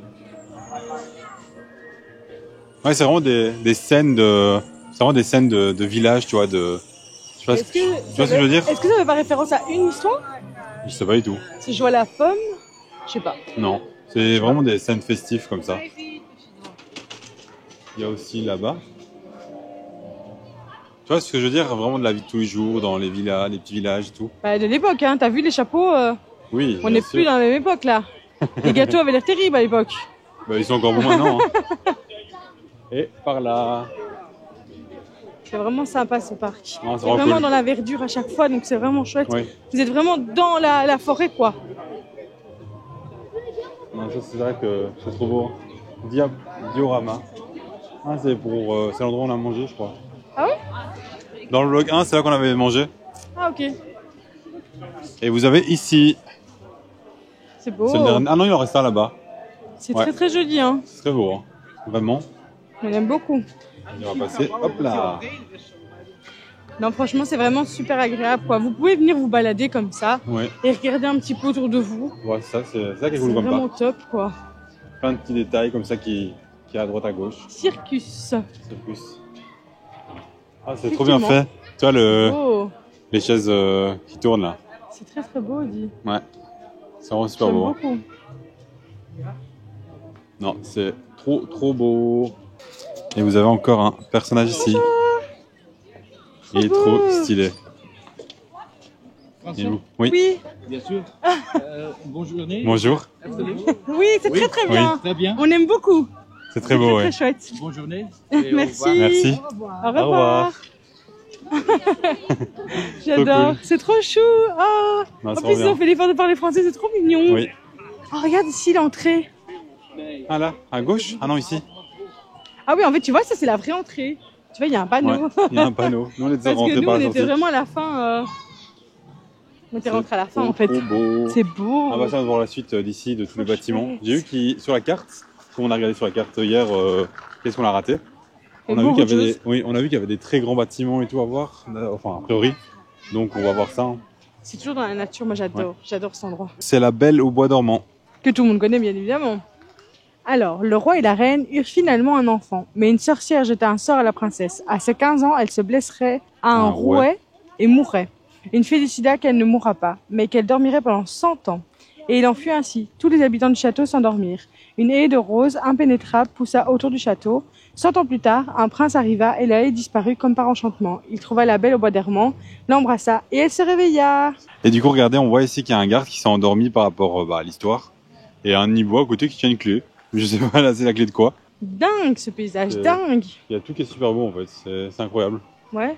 Ouais, c'est vraiment des scènes de. C'est vraiment des scènes de village, tu vois, de. Je sais pas, Est-ce que, tu vois ce que je veux dire? Est-ce que ça fait pas référence à une histoire? Je sais pas du tout. C'est jouer à la pomme? Je sais pas. Non. C'est vraiment des scènes festives comme ça. Il y a aussi là-bas. Tu vois ce que je veux dire? Vraiment de la vie de tous les jours, dans les villas, les petits villages et tout. Bah, de l'époque, hein. T'as vu les chapeaux? Oui. On bien n'est sûr. plus dans la même époque là. Les gâteaux avaient l'air terribles à l'époque. Bah, ils sont encore bons maintenant. Hein. Et par là. C'est vraiment sympa ce parc. Non, c'est C'est vraiment vraiment cool. dans la verdure à chaque fois, donc c'est vraiment chouette. Oui. Vous êtes vraiment dans la forêt quoi. Non, ça c'est vrai que c'est trop beau. Diorama. Ah, c'est pour. C'est l'endroit où on a mangé, je crois. Ah ouais? Dans le vlog 1, c'est là qu'on avait mangé. Ah ok. Et vous avez ici. C'est beau. C'est le dernier. Ah non, il en reste un là-bas. C'est Ouais. très très joli hein. C'est très beau, hein. Vraiment. On aime beaucoup. On va passer. Hop là. Non, franchement, c'est vraiment super agréable, quoi. Vous pouvez venir vous balader comme ça Ouais. et regarder un petit peu autour de vous. Ouais, ça c'est ça qui est C'est cool comme vraiment parc. top, quoi. Plein de petits détails comme ça qui est à droite à gauche. Circus. C'est plus. Ah, c'est trop bien Effectivement. fait. Tu vois Oh, les chaises qui tournent là. c'est très très beau, dit. Ouais. C'est vraiment super J'aime beau. beaucoup. Non, c'est trop beau. Et vous avez encore un personnage ici. Il est trop beau. stylé. François, Et vous Oui. Oui, bien sûr. Bonjour. Bonjour. oui, c'est très très bien. Très bien. On aime beaucoup. C'est très beau, ouais. Très chouette. Bonne journée. Merci. Merci. Au revoir. J'adore. Trop cool. C'est trop chou. Oh. Non, En c'est plus, trop ils ont bien. fait l'effort de parler français, c'est trop mignon. Oui. Oh, regarde ici l'entrée. Ah là, à gauche? Ah non, ici. Ah oui, en fait, tu vois, ça c'est la vraie entrée. Tu vois, il y a un panneau. Ouais, il y a un panneau. Nous, on était Parce que rentrés nous, par on la était sortie. vraiment à la fin. On était rentrés à la fin, en fait. Trop beau. C'est beau. On va faire voir la suite d'ici, de tous les Trop bâtiments. chouette. J'ai vu qu'il sur la carte, comme on a regardé sur la carte hier, qu'est-ce qu'on a raté? On a, vu beaucoup qu'il y de avait choses. oui, on a vu qu'il y avait des très grands bâtiments et tout à voir, enfin a priori. Donc on va voir ça. Hein. C'est toujours dans la nature, moi j'adore. J'adore cet endroit. C'est la Belle au bois dormant. Que tout le monde connaît, bien évidemment. Alors, le roi et la reine eurent finalement un enfant, mais une sorcière jeta un sort à la princesse. À ses 15 ans, elle se blesserait à un Un rouet et mourrait. Une fée décida qu'elle ne mourra pas, mais qu'elle dormirait pendant 100 ans. Et il en fut ainsi. Tous les habitants du château s'endormirent. Une haie de roses impénétrable poussa autour du château. 100 ans plus tard, un prince arriva et la haie disparut comme par enchantement. Il trouva la belle au bois d'Hermant, l'embrassa et elle se réveilla. Et du coup, regardez, on voit ici qu'il y a un garde qui s'est endormi par rapport à l'histoire. Et un niveau à côté qui tient une clé. Je sais pas, là, c'est la clé de quoi. Dingue ce paysage, Euh, dingue. Il y a tout qui est super beau en fait, c'est incroyable. Ouais,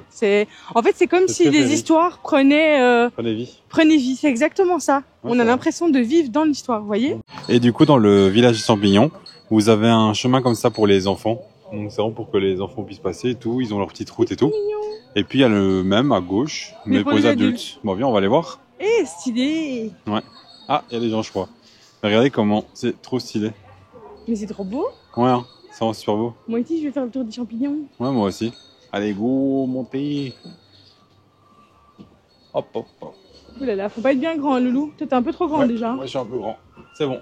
en fait, c'est comme C'est si très les féerique. histoires prenaient Prenez vie. vie. C'est exactement ça. Ouais, On c'est a vrai. l'impression de vivre dans l'histoire, vous voyez? Et du coup, dans le village des champignons, vous avez un chemin comme ça pour les enfants. Donc c'est vraiment pour que les enfants puissent passer et tout. Ils ont leur petite route et tout. Et puis il y a le même à gauche, mais pour les adultes. Bon, viens, on va aller voir. Eh, stylé. Ah, il y a des gens, je crois. Mais regardez comment c'est trop stylé. Mais c'est trop beau. Ouais, hein, c'est vraiment super beau. Moi aussi, je vais faire le tour des champignons. Ouais, moi aussi. Allez, go, montez. Hop, hop, hop. Ouh là là, faut pas être bien grand, hein, Loulou. Toi, t'es un peu trop grand Ouais, déjà. moi, je suis un peu grand. C'est bon.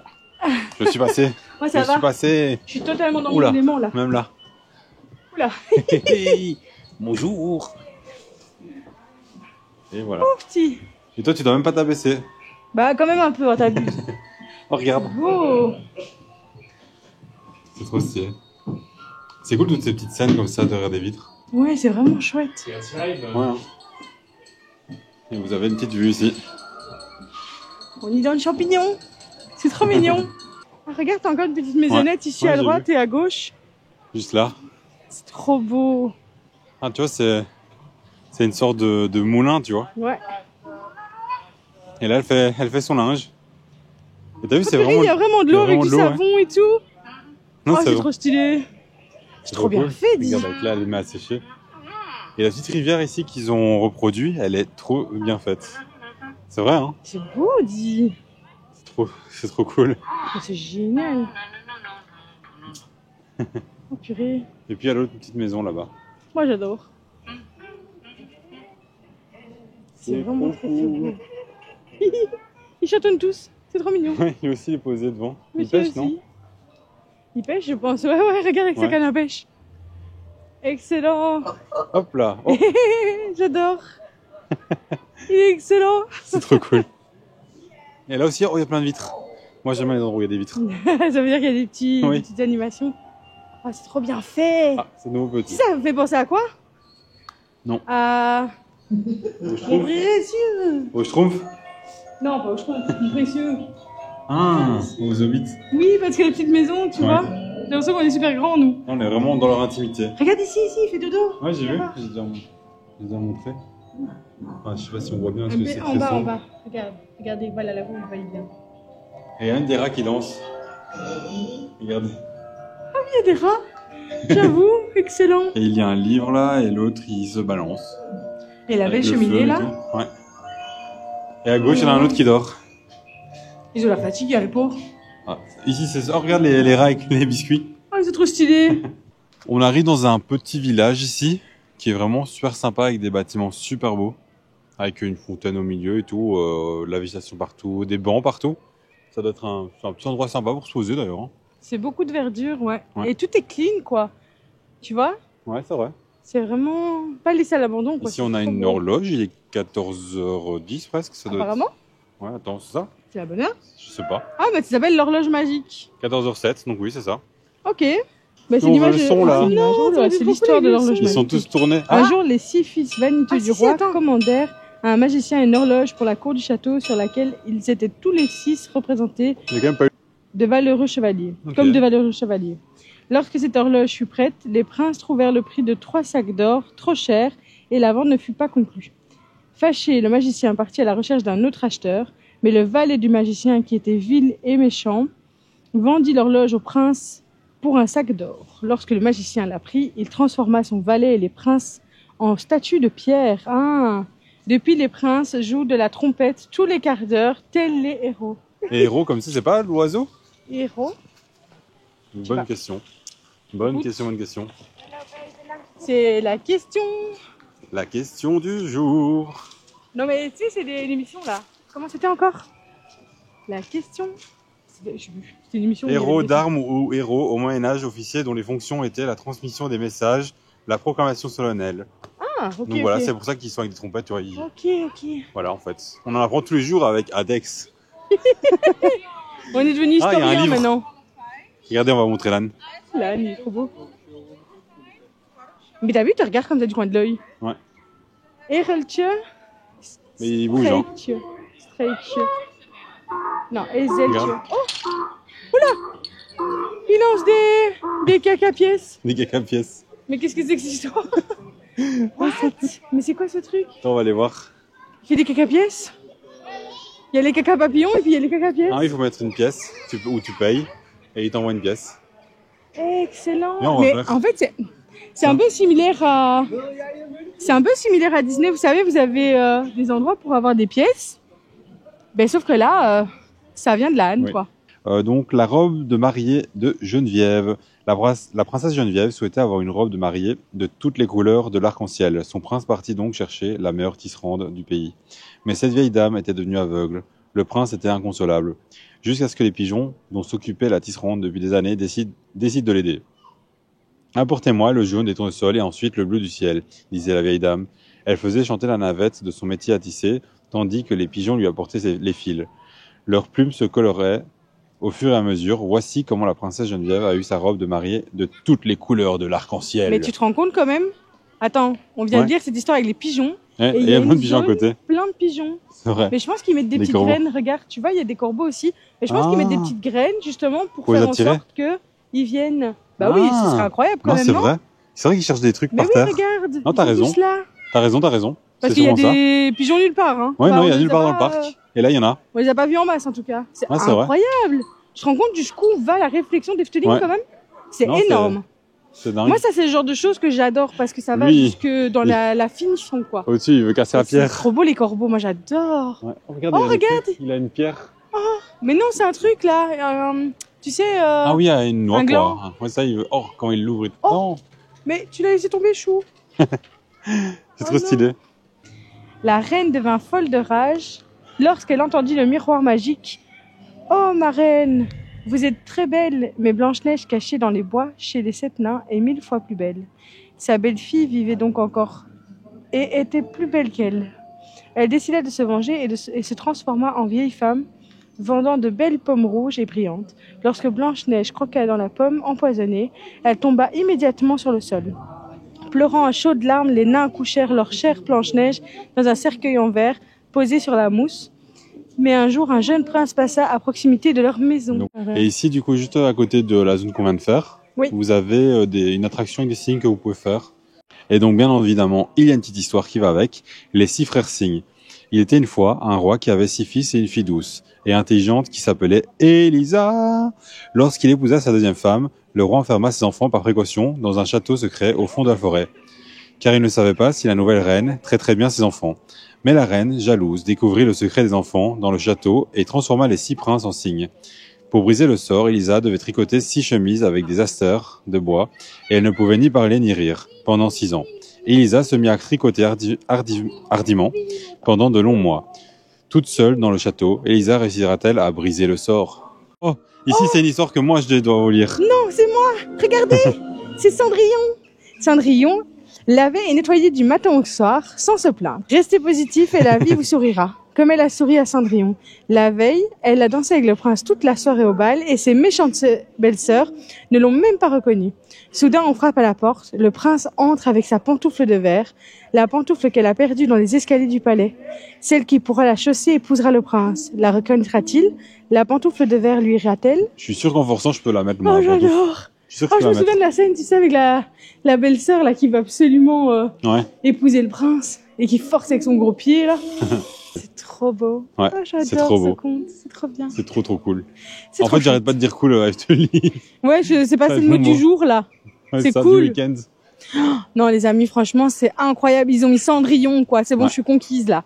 Je suis passé. Moi, Je ça suis va. passé. Je suis totalement dans Oula. mon élément là. Même là. Oula. Bonjour. Et voilà. Oh, petit. Et toi, tu dois même pas t'abaisser. Bah, quand même un peu, hein, t'abuses. Oh, regarde. Beau. C'est trop stylé. C'est cool toutes ces petites scènes comme ça derrière des vitres. Ouais, c'est vraiment chouette. Ouais. hein. Et vous avez une petite vue ici. On est dans le champignon. C'est trop mignon. Ah, regarde, t'as encore une petite maisonnette ici Ouais, à j'ai droite et à gauche. Juste là. C'est trop beau. Ah, tu vois, c'est une sorte de moulin, tu vois. Ouais. Et là, elle fait son linge. Et t'as vu, c'est Purée, vraiment. il y a vraiment de l'eau il y a avec du vraiment de l'eau, savon et tout. Non, Oh, c'est bon. trop stylé. C'est trop bien cool. fait, dis. Regarde, avec là, elle les met à sécher. Et la petite rivière ici qu'ils ont reproduit, elle est trop bien faite. C'est vrai, hein. C'est beau, dis. C'est trop cool. Oh, c'est génial. Oh purée. Et puis il y a l'autre petite maison là-bas. Moi, j'adore. C'est C'est vraiment trop très très cool. beau. Ils chatonnent tous. C'est trop mignon. Ouais, il est aussi posé devant. Il Monsieur pêche, non? aussi. Il pêche, je pense. Ouais, ouais, regarde avec sa Ouais. canne à pêche. Excellent. Hop là. Oh, J'adore. Il est excellent. c'est trop cool. Et là aussi, oh, il y a plein de vitres. Moi, j'aime bien les endroits où il y a des vitres. Ça veut dire qu'il y a des Oui. des petites animations. Ah, c'est trop bien fait. Ah, c'est nouveau petit. Ça me fait penser à quoi? Non. À... Au Mon Schtroumpf. précieux. Au Schtroumpf. Non, pas au Schtroumpf, mon précieux. Ah, aux hobbits. Oui, parce qu'il y a des petites maisons, tu Ouais. vois. J'ai l'impression qu'on est super grands, nous. On est vraiment dans leur intimité. Regarde ici, il fait dodo. Ouais, j'ai vu. Là-bas. J'ai déjà montré. Enfin, je sais pas si on voit bien parce que c'est En très bas, en sombre. bas. Regarde, regardez, voilà, là-bas, on voit bien. Et il y a même des rats qui dansent. Regardez. Il y a des rats. J'avoue, excellent. Et il y a un livre là et l'autre il se balance. Et la belle Avec le cheminée, feu et là. tout. Ouais. Et à gauche, il y en a un autre qui dort. Ils ont la fatigue, les pauvres. Ah, ici, c'est ça. Oh, regarde les rats avec les biscuits. Oh, c'est trop stylé. On arrive dans un petit village ici. qui est vraiment super sympa avec des bâtiments super beaux, avec une fontaine au milieu et tout, de la végétation partout, des bancs partout. Ça doit être c'est un petit endroit sympa pour se poser d'ailleurs. Hein. C'est beaucoup de verdure, ouais. Ouais. Et tout est clean, quoi. Tu vois? Ouais, c'est vrai. C'est vraiment pas laissé à l'abandon, quoi. Ici, on a une horloge, il est 14h10 presque. Ça doit Apparemment, être... Ouais, attends, c'est ça? c'est la bonne heure. Je sais pas. Ah, bah ça s'appelle l'horloge magique. 14h07, donc oui, c'est ça. Ok. Bah, c'est On l'image veut le son, là. c'est l'image, Non, là, c'est l'histoire de l'horloge Ils sont magique. tous tournés. Un Ah, jour, les 6 fils vaniteux Ah, du si, roi attends. commandèrent à un magicien une horloge pour la cour du château sur laquelle ils étaient tous les 6 représentés il y a quand même pas eu. de valeureux chevaliers, Ok. comme de valeureux chevaliers. Lorsque cette horloge fut prête, les princes trouvèrent le prix de 3 sacs d'or trop cher et la vente ne fut pas conclue. Fâché, le magicien partit à la recherche d'un autre acheteur, mais le valet du magicien, qui était vil et méchant, vendit l'horloge au prince pour un sac d'or. Lorsque le magicien l'apprit, il transforma son valet et les princes en statues de pierre. Ah. Depuis, les princes jouent de la trompette tous les quarts d'heure, tels les héros. Et héros comme ça, c'est pas l'oiseau? Héros, Bonne question. Bonne Écoute. question, bonne question. c'est la question. La question du jour. Non mais tu sais, c'est des émissions là. Comment c'était encore? La question. C'est une émission. où il y avait Héros des- d'armes ou héros au Moyen-Âge, officiers dont les fonctions étaient la transmission des messages, la proclamation solennelle. Ah, ok. Donc voilà, ok. c'est pour ça qu'ils sont avec des trompettes. Tu vois, Ok, ok. Voilà, en fait. On en apprend tous les jours avec Adex. On est devenu Ah, il y a un historien livre. maintenant. Regardez, on va vous montrer l'âne. Là, il est trop beau. Mais t'as vu, tu regardes comme ça du coin de l'œil. Ouais. Ereltje. Mais il bouge, hein. Streitje. Non, Ezeltje. Regarde. Oh, oula. Il lance des caca pièces. Des caca pièces. Mais qu'est-ce que c'est que cette histoire? What? Mais c'est quoi ce truc? Attends, on va aller voir. Il y a des caca pièces. Il y a les caca papillons et puis il y a les caca pièces. Ah, il faut mettre une pièce où tu payes et il t'envoie une pièce. Excellent. Viens, on va Mais faire. en fait, c'est un peu similaire à. C'est un peu similaire à Disney. Vous savez, vous avez des endroits pour avoir des pièces. Ben, sauf que là, ça vient de la Hanne, Oui. quoi. Donc, la robe de mariée de Geneviève. La princesse Geneviève souhaitait avoir une robe de mariée de toutes les couleurs de l'arc-en-ciel. Son prince partit donc chercher la meilleure tisserande du pays. Mais cette vieille dame était devenue aveugle. Le prince était inconsolable. Jusqu'à ce que les pigeons, dont s'occupait la tisserande depuis des années, décident de l'aider. Apportez-moi le jaune des tournesols et ensuite le bleu du ciel, disait la vieille dame. Elle faisait chanter la navette de son métier à tisser, tandis que les pigeons lui apportaient les fils. Leurs plumes se coloraient au fur et à mesure. Voici comment la princesse Geneviève a eu sa robe de mariée de toutes les couleurs de l'arc-en-ciel. Mais tu te rends compte quand même? Attends, on vient Ouais. de lire cette histoire avec les pigeons. Ouais, et et il y a plein de une pigeons à zone côté. Plein de pigeons. C'est vrai. Mais je pense qu'ils mettent des Des petites corbeaux. graines. Regarde, tu vois, il y a des corbeaux aussi. Mais je pense qu'ils mettent des Ah. petites graines justement pour Pour les faire en attirer. sorte qu'ils viennent. Bah oui, Ah. ce serait incroyable quand Non, même, c'est non? vrai. C'est vrai qu'ils cherchent des trucs Mais par oui, terre. regarde. Non, t'as ils sont raison. tous là. T'as raison. Parce C'est qu'il y a souvent ça. des pigeons nulle part. Hein. Ouais, Enfin, non, il y on a les nulle part dans le pas- parc. Et là, il y en a. On les a pas vus en masse en tout cas. C'est Ah, c'est vrai. incroyable. Je te rends compte jusqu'où va la réflexion d'Efteling Ouais. quand même? C'est Non, c'est énorme. C'est dingue. Moi, ça, c'est le genre de choses que j'adore parce que ça va Lui, jusque dans la finition, quoi. Au-dessus, il veut casser la C'est pierre. trop beau, les corbeaux. Moi, j'adore. Ouais. Regarde, Oh, il a une regarde. pierre. Il a une pierre. Mais non, c'est un truc là. Tu sais. Ah oui, il y a une noix, un gland. quoi. Ouais, ça, il veut. Oh, quand il l'ouvre. Oh. Non, Mais tu l'as laissé tomber, chou. c'est trop non. stylé. La reine devint folle de rage lorsqu'elle entendit le miroir magique. Oh, ma reine, vous êtes très belle, mais Blanche-Neige, cachée dans les bois chez les 7 nains, est 1000 fois plus belle. Sa belle-fille vivait donc encore et était plus belle qu'elle. Elle décida de se venger et se transforma en vieille femme, vendant de belles pommes rouges et brillantes. Lorsque Blanche-Neige croqua dans la pomme empoisonnée, elle tomba immédiatement sur le sol. Pleurant à chaudes larmes, les nains couchèrent leur chère Blanche-Neige dans un cercueil en verre posé sur la mousse. Mais un jour, un jeune prince passa à proximité de leur maison. Donc, Et ici, du coup, juste à côté de la zone qu'on vient de faire, Oui. vous avez une attraction avec des signes que vous pouvez faire. Et donc, bien évidemment, il y a une petite histoire qui va avec. Les 6 frères Signes. Il était une fois un roi qui avait 6 fils et une fille douce et intelligente qui s'appelait Elisa. Lorsqu'il épousa sa deuxième femme, le roi enferma ses enfants par précaution dans un château secret au fond de la forêt. Car il ne savait pas si la nouvelle reine traiterait bien ses enfants. Mais la reine, jalouse, découvrit le secret des enfants dans le château et transforma les 6 princes en cygnes. Pour briser le sort, Elisa devait tricoter 6 chemises avec des asters de bois et elle ne pouvait ni parler ni rire pendant 6 ans. Elisa se mit à tricoter hardiment pendant de longs mois. Toute seule dans le château, Elisa réussira-t-elle à briser le sort? Oh, ici c'est une histoire que moi je dois vous lire. Non, c'est moi. Regardez, c'est Cendrillon. Cendrillon lavait et nettoyait du matin au soir sans se plaindre. Restez positif et la vie vous sourira. Comme elle a souri à Cendrillon. La veille, elle a dansé avec le prince toute la soirée au bal et ses méchantes belles-sœurs ne l'ont même pas reconnue. Soudain, on frappe à la porte. Le prince entre avec sa pantoufle de verre, la pantoufle qu'elle a perdue dans les escaliers du palais. Celle qui pourra la chausser épousera le prince. La reconnaîtra-t-il? La pantoufle de verre lui ira-t-elle? Je suis sûr qu'en forçant je peux la mettre moi. Oh, j'adore! Je suis sûr que Oh, je je peux me la souviens de la scène, tu sais, avec la belle-sœur là qui va absolument Ouais. épouser le prince et qui force avec son gros pied là. C'est trop beau. Ouais, Oh, c'est j'adore trop ce beau. conte, c'est trop bien. C'est trop cool. C'est En trop fait, j'arrête chouette. pas de dire cool, je te le lis. Ouais, je sais pas, Ça, c'est le mot bon du mot. jour là. Ouais, C'est ça, cool. du week-end. Non, les amis, franchement, c'est incroyable. Ils ont mis Cendrillon, quoi. C'est bon, Ouais. je suis conquise là.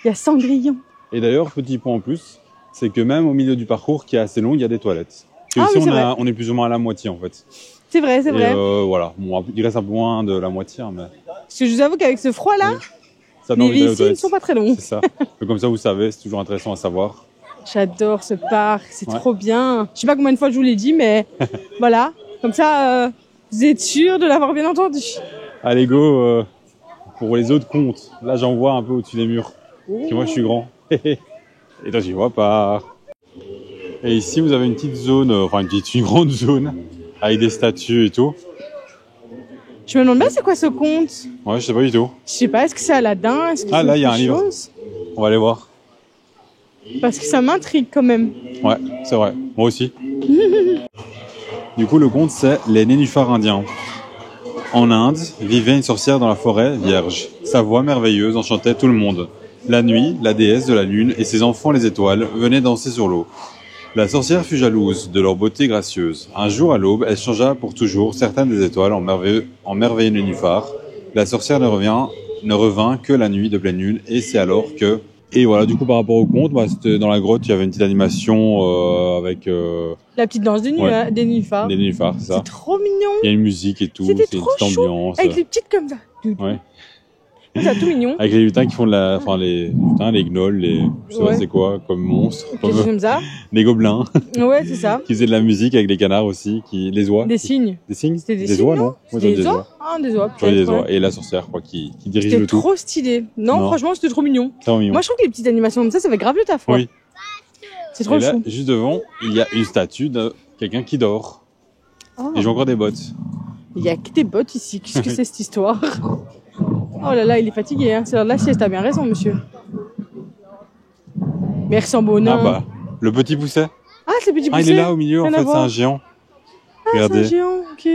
Il y a Cendrillon. Et d'ailleurs, petit point en plus, c'est que même au milieu du parcours qui est assez long, il y a des toilettes. Parce que Ah, ici, oui, c'est on est plus ou moins à la moitié en fait. C'est vrai, c'est Et vrai. voilà, bon, il reste un peu moins de la moitié, hein, mais Parce que je vous avoue qu'avec ce froid là, ça donne les envie d'aller aux WC ne toilettes. sont pas très longs. C'est ça. Mais comme ça, vous savez, c'est toujours intéressant à savoir. J'adore ce parc, c'est Ouais. trop bien. Je sais pas combien de fois je vous l'ai dit, mais voilà. Comme ça, vous êtes sûr de l'avoir bien entendu. Allez, go pour les autres comptes. Là, j'en vois un peu au-dessus des murs. Parce que moi, je suis grand. Et toi, j'y vois pas. Et ici, vous avez une petite zone, une grande zone, avec des statues et tout. Je me demande bien c'est quoi ce conte. Ouais, je sais pas du tout. Je sais pas, est-ce que c'est Aladdin? Est-ce que Ah, c'est là, il y a autre un livre. chose On va aller voir. Parce que ça m'intrigue quand même. Ouais, c'est vrai. Moi aussi. Du coup, le conte, c'est les nénuphars indiens. En Inde, vivait une sorcière dans la forêt vierge. Sa voix merveilleuse enchantait tout le monde. La nuit, la déesse de la lune et ses enfants les étoiles venaient danser sur l'eau. La sorcière fut jalouse de leur beauté gracieuse. Un jour à l'aube, elle changea pour toujours certaines des étoiles en merveilleux nénuphars. La sorcière ne revint que la nuit de pleine lune et c'est alors que... Et voilà, du coup, par rapport au conte, c'était dans la grotte, il y avait une petite animation avec La petite danse Ouais. des nénuphars. des nénuphars, c'est ça. C'est trop mignon. Il y a une musique et tout, C'était c'est une trop petite chou. ambiance. Avec les petites comme ça. Ouais. C'est tout mignon. Avec les lutins qui font de la... Enfin, les lutins, les gnolls, je sais Ouais. pas c'est quoi, comme monstres, Quelque chose comme comme ça. les gobelins, Ouais, c'est ça. qui faisaient de la musique avec les canards aussi, les oies. Des signes. Des cygnes. C'était des oies, signes, non Moi, Des j'aurais oies. Ah, des oies, J'aurais des peut-être. oies. ouais. Et la sorcière, je crois, qui dirige C'était le tout. trop stylé. Non, Non. franchement, c'était trop mignon. Très mignon. Moi, je trouve que les petites animations comme ça fait grave le taf. Oui. C'est trop Et là, chou. juste devant, il y a une statue de quelqu'un qui dort. Oh. Et j'ai encore des bottes. Il y a que des bottes ici. Qu'est-ce que c'est cette histoire? Oh là là, il est fatigué. Hein. C'est l'heure de la sieste. T'as bien raison, monsieur. Mais il ressemble au nain. Ah bah, le petit pousset. Ah, c'est le petit Ah, il poussé. est là au milieu, en Rien à fait, c'est voir. un géant. Ah, c'est un Regardez. géant. Ok.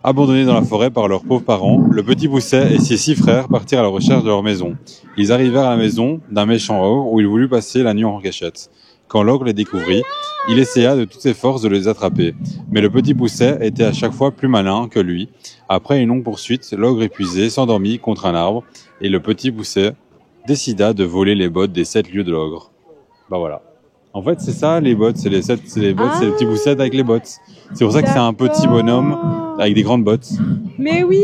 Abandonnés dans la forêt par leurs pauvres parents, le petit pousset et ses 6 frères partirent à la recherche de leur maison. Ils arrivèrent à la maison d'un méchant ogre où il voulut passer la nuit en cachette. Quand l'ogre les découvrit, il essaya de toutes ses forces de les attraper. Mais le petit pousset était à chaque fois plus malin que lui. Après une longue poursuite, l'ogre épuisé s'endormit contre un arbre et le petit pousset décida de voler les bottes des 7 lieues de l'ogre. Bah voilà. En fait, c'est ça les bottes, c'est les bottes, c'est les petits poussets avec les bottes. C'est pour ça que c'est un petit bonhomme avec des grandes bottes. Mais oui,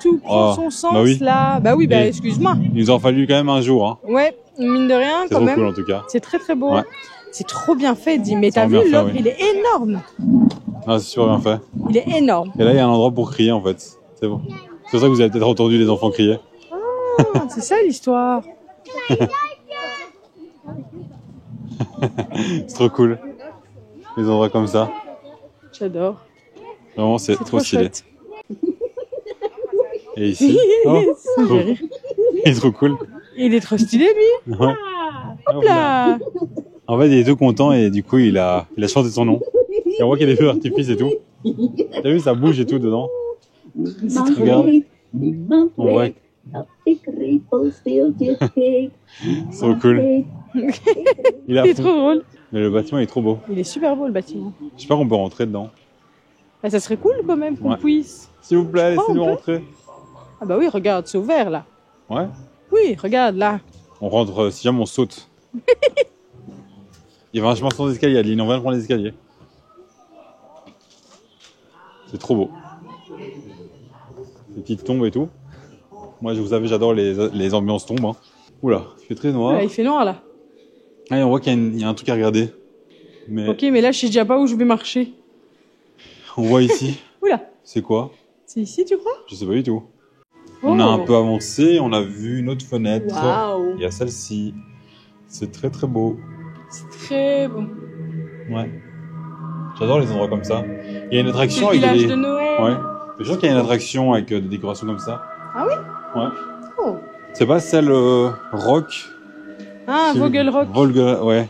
tout prend Oh, son sens bah oui. là. Bah oui, bah Et- excuse-moi. Il nous en a fallu quand même un jour, hein. Ouais, mine de rien C'est quand trop même. cool en tout cas. C'est très très beau. Ouais. C'est trop bien fait, dit. Mais t'as C'est vu, bien fait, l'ogre, oui. il est énorme. Ah, c'est super bien fait. Il est énorme. Et là, il y a un endroit pour crier en fait. C'est bon. C'est pour ça que vous avez peut-être entendu les enfants crier. Ah, c'est ça l'histoire. C'est trop cool. Les endroits comme ça. J'adore. Vraiment, c'est C'est trop trop stylé. chouette. Et ici, oh, Ça me fait rire. il est trop cool. Il est trop stylé, lui. Ouais. Hop là. En fait, il est tout content et du coup, il a chanté son nom. Et on voit qu'il y a des feux d'artifice et tout. T'as vu, ça bouge et tout dedans. Regarde. On voit. C'est trop cool. Il est à Il est fond. trop drôle. Mais le bâtiment est trop beau. Il est super beau, le bâtiment. J'espère qu'on peut rentrer dedans. Bah, ça serait cool quand même qu'on Ouais. puisse. S'il vous plaît, Oh, laissez-nous on peut rentrer. Ah bah oui, regarde, c'est ouvert là. Ouais. Oui, regarde là. On rentre si jamais on saute. Il y a vachement sans escalier, Adeline. On vient de prendre les escaliers. C'est trop beau. Des petites tombes et tout. Moi, vous savez, j'adore les ambiances tombes. Hein. Oula, il fait très noir. Ouais, il fait noir là. Ah, et on voit qu'il y a un truc à regarder. Mais Ok, mais là je sais déjà pas où je vais marcher. on voit ici. Oula, C'est quoi? c'est ici tu crois? Je sais pas du tout. Oh. On a un peu avancé, on a vu une autre fenêtre. Waouh, Il y a celle-ci. C'est très très beau. c'est très bon. Ouais. J'adore les endroits comme ça. Il y a une C'est attraction le avec village des... de Noël. Ouais. Je suis sûr qu'il y a une attraction avec des décorations comme ça. Ah oui? Ouais. Oh. C'est pas celle rock. Ah, Vogelrock. Ouais.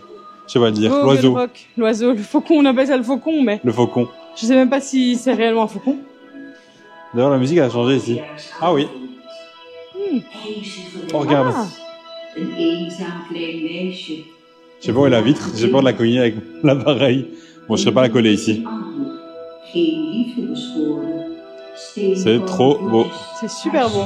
Je sais pas le dire. L'oiseau. Vogelrock. L'oiseau, le faucon, on appelle ça le faucon, mais Le faucon. je sais même pas si c'est réellement un faucon. D'ailleurs, la musique a changé ici. Ah oui. Oh, regarde. Ah. Een eenzaam klein meisje. Je sais pas où est la vitre. J'ai peur de la cogner avec l'appareil. Bon, je serais pas la coller ici. Geen liefde beschoren. C'est trop beau. C'est super beau.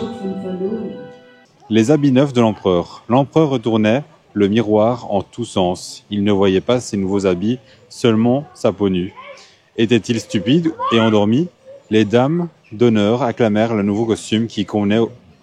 Les habits neufs de l'empereur. L'empereur retournait le miroir en tous sens. Il ne voyait pas ses nouveaux habits, seulement sa peau nue. Était-il stupide et endormi? Les dames d'honneur acclamèrent le nouveau costume qui convenait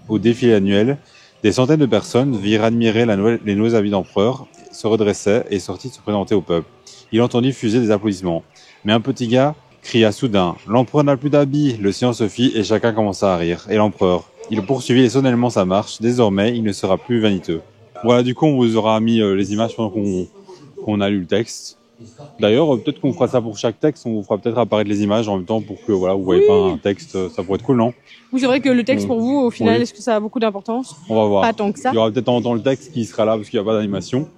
au défilé annuel. Des centaines de personnes virent admirer les nouveaux habits d'empereur, se redressaient et sortirent se présenter au peuple. Il entendit fuser des applaudissements. Mais un petit gars cria soudain « L'empereur n'a plus d'habits !» Le silence se fit et chacun commença à rire. Et l'empereur, il poursuivit solennellement sa marche. Désormais, il ne sera plus vaniteux. Voilà, du coup, on vous aura mis les images pendant qu'on a lu le texte. D'ailleurs, peut-être qu'on fera ça pour chaque texte. On vous fera peut-être apparaître les images en même temps pour que voilà, vous voyez pas un texte. Ça pourrait être cool, non? Oui, c'est vrai que le texte pour vous, au final, Oui. est-ce que ça a beaucoup d'importance? On va voir. Pas tant que ça. Il y aura peut-être en même temps le texte qui sera là parce qu'il n'y a pas d'animation.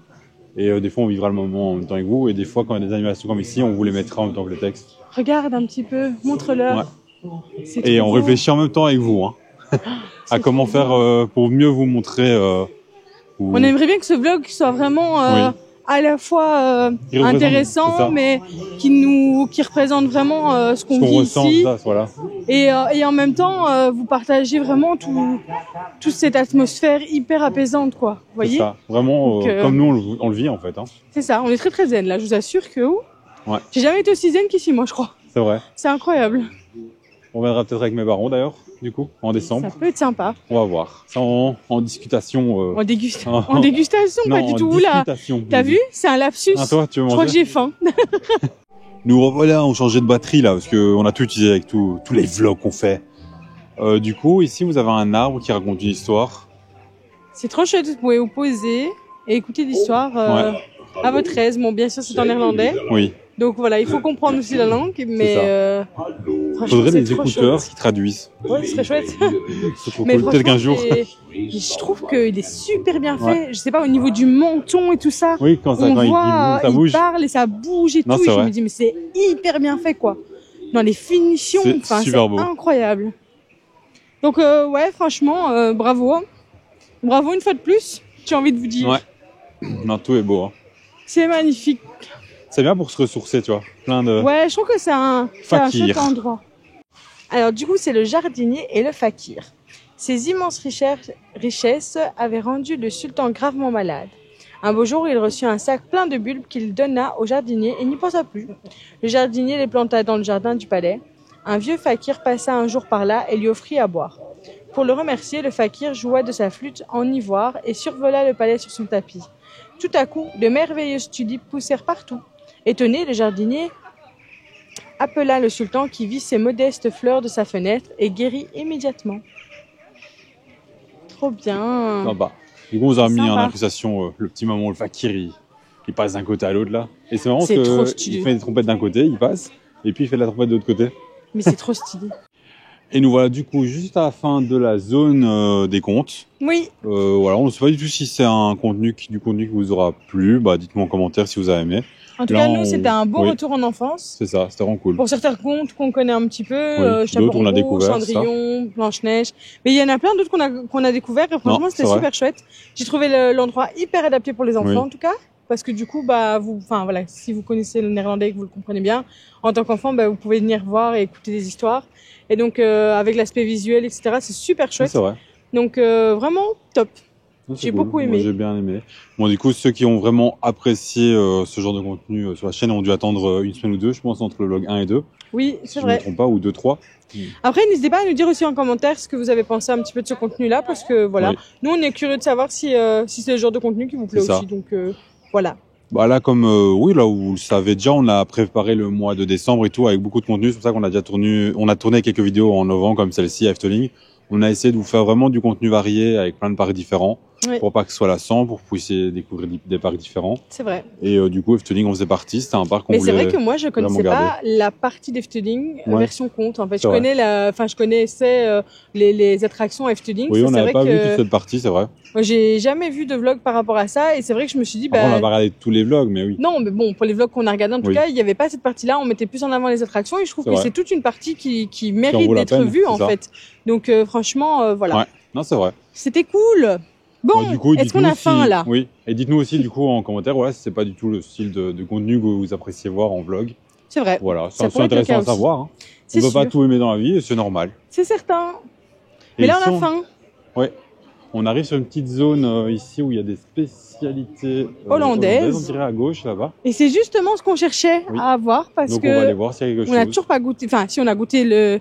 Et des fois, on vivra le moment en même temps avec vous. Et des fois, quand il y a des animations comme ici, on vous les mettra en même temps que le texte. Regarde un petit peu, montre-leur. Ouais. C'est Et trop on beau. réfléchit en même temps avec vous hein, à comment trop faire pour mieux vous montrer. Où... On aimerait bien que ce vlog soit vraiment Oui. à la fois Qui représente, c'est intéressant, ça. mais qui représente vraiment ce ce qu'on qu'on vit ressent, ici. ça, voilà. Et en même temps, vous partagez vraiment toute cette atmosphère hyper apaisante, quoi. Vous voyez? C'est ça. Vraiment, Donc, comme nous, on le vit en fait. Hein. C'est ça, on est très très zen là, je vous assure que... Ouais. J'ai jamais été aussi zen qu'ici, moi, je crois. C'est vrai. C'est incroyable. On viendra peut-être avec mes parents d'ailleurs, du coup, en décembre. Ça peut être sympa. On va voir. C'est en discutation. En dégustation, Non, pas du en tout. Oula, discutation. t'as vu? C'est un lapsus. Ah, toi, tu veux Je crois manger que j'ai faim. Nous revoilà, on changeait de batterie là, parce qu'on a tout utilisé avec tous les vlogs qu'on fait. Du coup, ici, vous avez un arbre qui raconte une histoire. C'est trop chouette, vous pouvez vous poser et écouter l'histoire à votre aise. Bon, bien sûr, c'est en néerlandais. Oui. Donc voilà, il faut comprendre aussi la langue, mais Il franchement, faudrait c'est des trop écouteurs chouette. qui traduisent. Ouais, ce serait chouette. Peut-être franchement, qu'un jour. je trouve qu'il est super bien fait. Ouais. Je sais pas, au niveau du menton et tout ça. Oui, quand On il voit, ça bouge. parle et ça bouge et Non, tout. c'est Et je vrai. me dis, mais c'est hyper bien fait, quoi. Dans les finitions, C'est enfin, c'est super beau. incroyable. Donc, ouais, franchement, bravo. Bravo une fois de plus, j'ai envie de vous dire. Ouais. Non, tout est beau. Hein. C'est magnifique. C'est bien pour se ressourcer, tu vois. Plein de. Ouais, je trouve que c'est un Fakir. chouette endroit. Alors, du coup, c'est le jardinier et le fakir. Ces immenses richesses avaient rendu le sultan gravement malade. Un beau jour, il reçut un sac plein de bulbes qu'il donna au jardinier et n'y pensa plus. Le jardinier les planta dans le jardin du palais. Un vieux fakir passa un jour par là et lui offrit à boire. Pour le remercier, le fakir joua de sa flûte en ivoire et survola le palais sur son tapis. Tout à coup, de merveilleuses tulipes poussèrent partout. Étonné, le jardinier appela le sultan qui vit ces modestes fleurs de sa fenêtre et guérit immédiatement. Trop bien. Sympa. Du coup, on vous a mis en Sympa. incrustation le petit moment où le fakir il passe d'un côté à l'autre là. Et c'est marrant C'est trop que stylé. il fait des trompettes d'un côté, il passe, et puis il fait de la trompette de l'autre côté. Mais c'est trop stylé. Et nous voilà du coup juste à la fin de la zone des contes. Oui, Voilà, on ne sait pas du tout si c'est un contenu qui vous aura plu. Bah, dites-moi en commentaire si vous avez aimé. en tout Là, cas, nous, on- c'était un beau oui. retour en enfance. C'est ça, c'était vraiment cool. Pour certains contes qu'on connaît un petit peu, Oui, d'autres, on a Chaperon découvert, Cendrillon, Blanche-Neige. Mais il y en a plein d'autres qu'on a découvert et franchement, Non, c'était c'est vrai. super chouette. J'ai trouvé l'endroit hyper adapté pour les enfants, Oui. en tout cas. Parce que du coup, bah, voilà, si vous connaissez le néerlandais et que vous le comprenez bien, en tant qu'enfant, bah, vous pouvez venir voir et écouter des histoires. Et donc, avec l'aspect visuel, etc., c'est super Oui, chouette. c'est vrai. Donc, vraiment top. Non, c'est J'ai cool. beaucoup Moi, aimé. j'ai bien aimé. Bon, du coup, ceux qui ont vraiment apprécié ce genre de contenu sur la chaîne ont dû attendre une semaine ou deux, je pense, entre le vlog 1 et 2. Oui, Si c'est je ne me vrai. trompe pas, ou 2, 3. Après, n'hésitez pas à nous dire aussi en commentaire ce que vous avez pensé un petit peu de ce contenu-là, parce que voilà, Oui. nous on est curieux de savoir si c'est le genre de contenu qui vous plaît C'est ça. aussi. Donc voilà. Bah là, comme oui, là où vous le savez déjà, on a préparé le mois de décembre et tout avec beaucoup de contenu. C'est pour ça qu'on a déjà tourné quelques vidéos en novembre comme celle-ci, Efteling. On a essayé de vous faire vraiment du contenu varié avec plein de parcs différents. Oui. Pour pas que ce soit lassant, pour que vous puissiez découvrir des parcs différents. C'est vrai. Et du coup, Efteling, on faisait partie. C'était un parc qu'on Mais voulait. c'est vrai que moi, je connaissais vraiment pas la partie d'Efteling Ouais. version conte. En fait, C'est vrai. je connaissais les attractions Efteling. Oui, Ça, on c'est n'avait vrai pas vu que toute cette partie, c'est vrai. moi, j'ai jamais vu de vlog par rapport à ça. Et c'est vrai que je me suis dit, Après, on bah, n'a pas regardé tous les vlogs, mais oui. non, mais bon, pour les vlogs qu'on a regardés, en tout Oui. cas, il n'y avait pas cette partie-là. On mettait plus en avant les attractions et je trouve C'est que vrai. c'est toute une partie qui en mérite vaut la d'être peine, vue, c'est en ça. fait. Donc, franchement, voilà. Ouais. Non, c'est vrai. C'était cool. Bon, Du coup, est-ce qu'on dites-nous a faim, si- là? Oui. Et dites-nous aussi, du coup, en commentaire, voilà, si c'est pas du tout le style de contenu que vous appréciez voir en vlog. C'est vrai. Voilà, Ça c'est pourrait être le intéressant cas à aussi. savoir. Hein. On C'est peut pas sûr. tout aimer dans la vie et c'est normal. C'est certain. Et Mais là, ici, on a faim. Ouais. On arrive sur une petite zone ici où il y a des spécialités Hollandaises. on dirait à gauche là-bas. Et c'est justement ce qu'on cherchait Oui. à avoir parce Donc on va aller que voir s'il y a quelque on n'a chose. toujours pas goûté. Enfin, si on a goûté le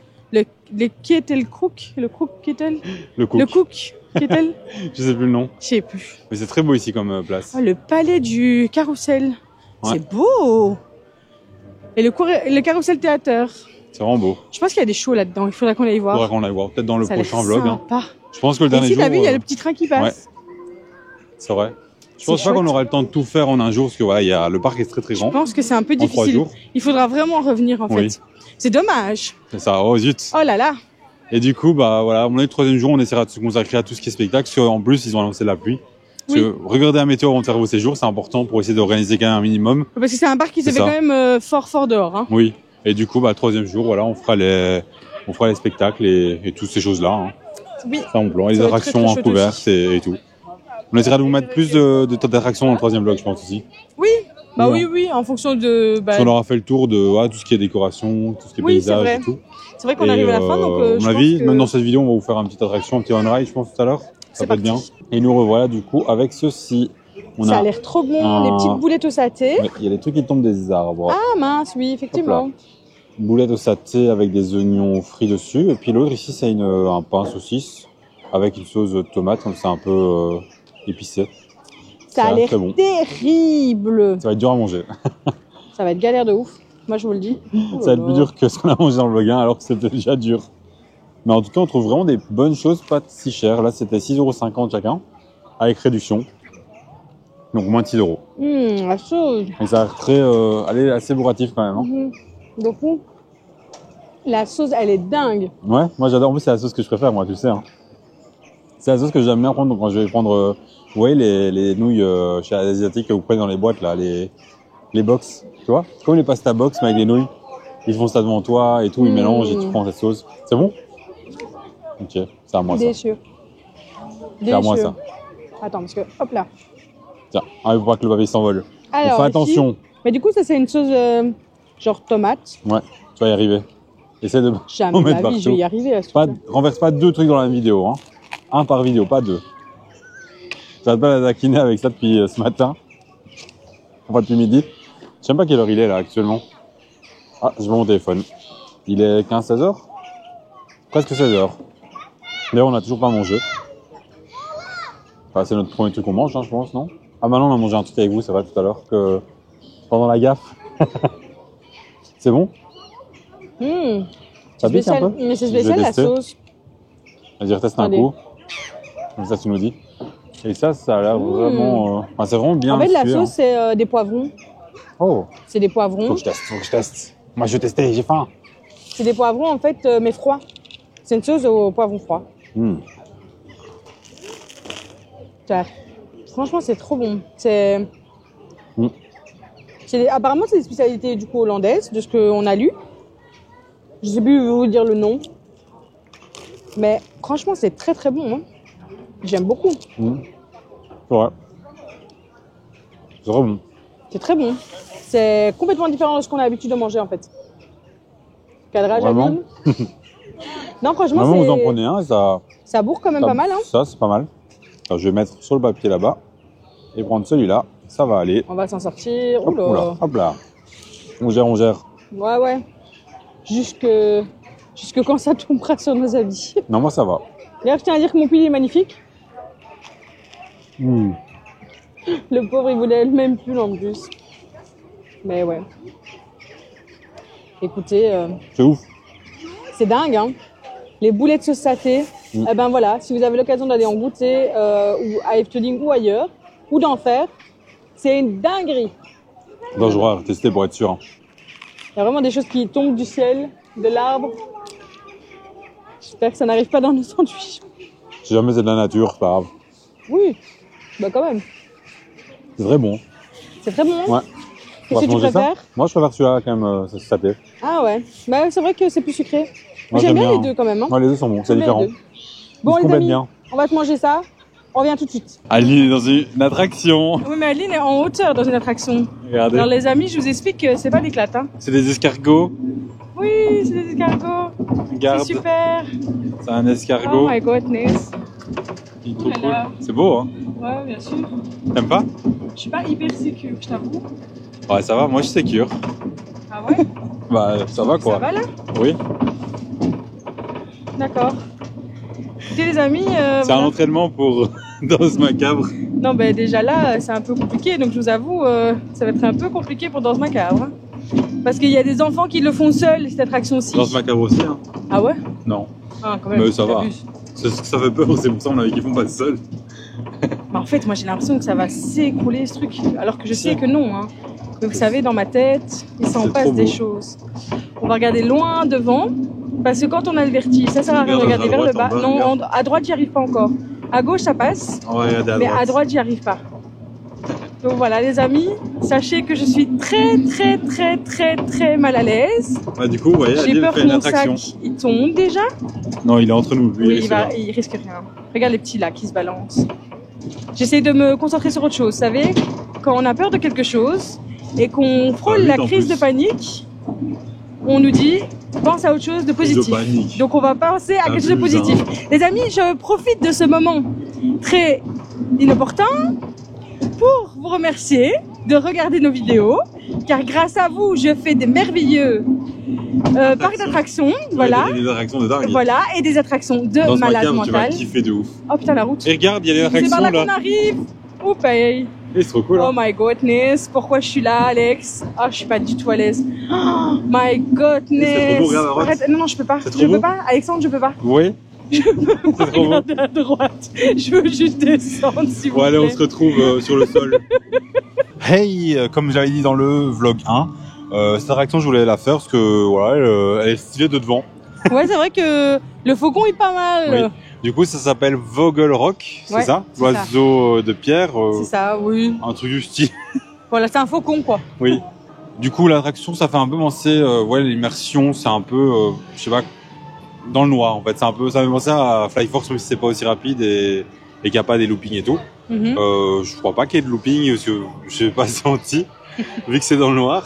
Kettle Crook, le Crook Kettle, Le cook. le Cook Kettle, Je sais plus le nom. je sais plus. Mais c'est très beau ici comme place. Oh, le palais du carrousel, Ouais. c'est beau. Et le carrousel théâtre. C'est vraiment beau. Je pense qu'il y a des shows là-dedans. Il faudra qu'on aille Il faudra voir. qu'on aille voir. Peut-être dans le Ça a l'air prochain vlog. Hein. sympa. Je pense que le Et dernier ici, jour. t'as vu, il y a le petit train qui passe. C'est vrai. Je C'est pense pas qu'on chouette. aura le temps de tout faire en un jour parce que voilà, le parc est très très Je grand. pense que c'est un peu En 3 difficile. jours. Il faudra vraiment revenir en Oui. fait. C'est dommage. C'est ça. Oh zut. Oh là là. Et du coup, bah voilà, on est le troisième jour, on essaiera de se consacrer à tout ce qui est spectacle. Parce qu'en plus, ils ont annoncé la pluie. Parce Oui. que regarder la météo avant de faire vos séjours, c'est important pour essayer d'organiser quand même un minimum. Parce que c'est un parc qui se C'est fait ça. quand même fort dehors. Hein. Oui. Et du coup, bah, le troisième jour, voilà, on fera les spectacles et toutes ces choses-là. Hein. Oui. Ça, on plan. Et les Ça va être attractions très, très en chouette couvert aussi. et tout. On essaiera de vous mettre plus d'attractions dans le troisième vlog, je pense aussi. Oui. Bah Oui, oui, en fonction de. Bah, Parce qu'on aura fait le tour de tout ce qui est décoration, tout ce qui est Oui, c'est paysage vrai. et tout. c'est vrai qu'on arrive à la fin, donc à je mon avis, pense que même dans cette vidéo, on va vous faire une petite attraction, un petit on-ride, je pense, tout à l'heure. C'est Ça peut être bien. parti. Et nous revoilà du coup avec ceci. On ça a l'air trop bon. Les petites boulettes au saté. Ouais, il y a des trucs qui tombent des arbres. Ah mince, oui, effectivement. Boulettes au saté avec des oignons frits dessus. Et puis l'autre ici, c'est un pain saucisse avec une sauce tomate, comme c'est un peu épicé. Ça a l'air très bon. terrible. Ça va être dur à manger. Ça va être galère de ouf. Moi, je vous le dis. Ça va être plus dur que ce qu'on a mangé dans le vlog 1, alors que c'était déjà dur. Mais en tout cas, on trouve vraiment des bonnes choses, pas si chères. Là, c'était 6,50 € chacun, avec réduction. Donc moins de 6 €. La sauce. Et ça a l'air très, assez bourratif quand même. Hein. Donc, la sauce, elle est dingue. Ouais, moi j'adore. En plus, c'est la sauce que je préfère, moi, tu le sais. Hein. C'est la sauce que j'aime bien prendre quand je vais prendre, vous voyez, les nouilles chez Asiatique que vous prenez dans les boîtes, là, les box. Tu vois, c'est comme les pasta box, mais avec les nouilles. Ils font ça devant toi et tout, ils mélangent et tu prends cette sauce. C'est bon? Ok, c'est à moi ça. Bien sûr. C'est à moi ça. Attends, parce que, hop là. Tiens, il faut pas que le papier s'envole. On Alors, fait ici- attention. Mais du coup, ça, c'est une sauce genre tomate. Ouais, tu vas y arriver. Essaie de Jamais en de mettre ma vie, je vais partout. y arriver à ce Pas, truc-là. renverse pas 2 trucs dans la même vidéo. Hein. Un par vidéo, pas 2. J'arrête pas la taquiner avec ça depuis ce matin. Enfin, depuis midi. Je sais même pas quelle heure il est là actuellement. Ah, je vois mon téléphone. Il est 15-16 heures. Presque 16 heures. D'ailleurs, on n'a toujours pas mangé. Enfin, c'est notre premier truc qu'on mange, hein, je pense, non? Ah, maintenant, on a mangé un truc avec vous, c'est vrai, tout à l'heure, que pendant la gaffe. C'est bon? C'est Ça pique un spécial. peu? Mais c'est Je vais spécial la tester. sauce. Vas-y, reteste un Allez. coup. Comme ça, tu nous dis. Et ça a l'air vraiment... enfin, c'est vraiment bien En fait, la cuit, hein. sauce, c'est des poivrons. Oh, C'est des faut poivrons. que je teste. Moi, je vais tester, j'ai faim. C'est des poivrons, en fait, mais froids. C'est une sauce au poivron froid. Franchement, c'est trop bon. Apparemment, c'est des spécialités du coup hollandaises, de ce qu'on a lu. Je sais plus vous dire le nom. Mais franchement, c'est très très bon. Hein. J'aime beaucoup. C'est vrai. C'est vraiment bon. C'est très bon. C'est complètement différent de ce qu'on a l'habitude de manger en fait. Cadrage à Vraiment vide. Non, franchement, Vraiment, vous en prenez un et ça... ça bourre quand même pas mal. Hein. Ça, c'est pas mal. Alors, je vais mettre sur le papier là-bas et prendre celui-là. Ça va aller. On va s'en sortir. Hop, oula, hop là. On gère. Ouais. Jusque quand ça tombera sur nos habits. Non, moi ça va. D'ailleurs, je tiens à dire que mon pull est magnifique. Mmh. Le pauvre, il voulait le même pull en plus. Mais ouais. Écoutez, C'est ouf. c'est dingue, hein. Les boulettes sauce saté, eh ben voilà, si vous avez l'occasion d'aller en goûter ou à Efteling ou ailleurs, ou d'en faire, c'est une dinguerie. Non, je vais tester pour être sûr. Hein. Il y a vraiment des choses qui tombent du ciel, de l'arbre. J'espère que ça n'arrive pas dans nos sandwichs. Si jamais c'est de la nature, c'est pas grave. Oui, bah quand même. C'est très bon. C'est très bon, hein. Ouais. Qu'est-ce que tu préfères? Moi, je préfère celui-là quand même, ça saté. Ah ouais, bah c'est vrai que c'est plus sucré. Moi, J'aime bien les deux quand même. Hein. Ouais, les deux sont bons, c'est J'aime bien différent. les deux. Bon, Ils se les complètent amis, bien. on va te manger ça. On revient tout de suite. Aline est dans une attraction. Oui, mais Aline est en hauteur dans une attraction. Regardez. Alors les amis, je vous explique que c'est pas d'éclate. Hein. C'est des escargots. Oui, c'est des escargots. Regarde. C'est super. C'est un Oh escargot. my goodness. Il est trop Oh là cool. là. C'est beau, hein. Ouais, bien sûr. T'aimes pas? Je suis pas hyper sécure, je t'avoue. Ouais, ça va, moi je suis sécure. Ah ouais? Bah, ça va quoi. Ça va là? Oui. D'accord. Écoutez les amis, C'est voilà. un entraînement pour Danse Macabre. Non, ben déjà là, c'est un peu compliqué, donc je vous avoue, ça va être un peu compliqué pour Danse Macabre. Hein. Parce qu'il y a des enfants qui le font seuls, cette attraction-ci. Danse Macabre aussi, hein. Ah ouais? Non. Ah, quand même. Mais ça va. t'abuses. C'est ce que ça fait peur, c'est pour ça qu'on avait qu'ils font pas seul. Mais en fait, moi j'ai l'impression que ça va s'écrouler ce truc, alors que je sais que non. Hein. Mais vous savez, dans ma tête, il s'en C'est passe trop des beau. choses. On va regarder loin devant, parce que quand on a le vertige, ça sert à rien de Regarde regarder à vers le droite, bas. en bas, Non, regarde. à droite, j'y arrive pas encore. À gauche, ça passe, On va regarder à mais droite. à droite, j'y arrive pas. Donc voilà, les amis, sachez que je suis très mal à l'aise. Bah, du coup, vous voyez, J'ai Aline peur fait que une mon attraction. sac il tombe déjà. Non, il est entre nous. Lui, Oui, il est là. il risque rien. Regarde les petits là qui se balancent. J'essaie de me concentrer sur autre chose, vous savez, quand on a peur de quelque chose et qu'on frôle Ah, la vite, en crise plus. de panique, on nous dit pense à autre chose de Crise de positif. panique. Donc on va penser à quelque chose de Abuse, hein. positif. Les amis, je profite de ce moment très inopportun pour vous remercier de regarder nos vidéos, car grâce à vous, je fais des merveilleux parcs d'attractions, voilà. Des attractions de dingue. Voilà, et des attractions de Danse malade Macabre, tu vas mental. kiffer de ouf. Oh putain, la route. Et regarde, il y a des C'est par attractions là qu'on là. arrive. Oh, paye. Et c'est trop cool. Oh Hein. my goodness. Pourquoi je suis là, Alex? Ah, je suis pas du tout à l'aise. Oh my goodness. C'est trop beau, regarde à droite. Arrête. Non, je peux pas. C'est Je trop peux beau. pas. Alexandre, je peux pas. Oui. Je peux pas C'est trop beau. regarder à droite. Je veux juste descendre, s'il vous Bon, allez, on plaît. se retrouve sur le sol. Hey, comme j'avais dit dans le vlog 1, cette attraction, je voulais la faire parce que voilà, elle est stylée de devant. Ouais, c'est vrai que le faucon est pas mal. Oui. Du coup, ça s'appelle Vogelrock, c'est Ouais, ça? c'est ça. L'oiseau de pierre, C'est ça, oui. un truc du style. Voilà, c'est un faucon, quoi. Oui. Du coup, l'attraction, ça fait un peu penser, ouais, l'immersion, c'est un peu, je sais pas, dans le noir en fait. C'est un peu, ça me fait penser à Fly Force, même si c'est pas aussi rapide et qu'il n'y a pas des loopings et tout. Mhm. Je crois pas qu'il y ait de looping parce que je n'ai pas senti, vu que c'est dans le noir.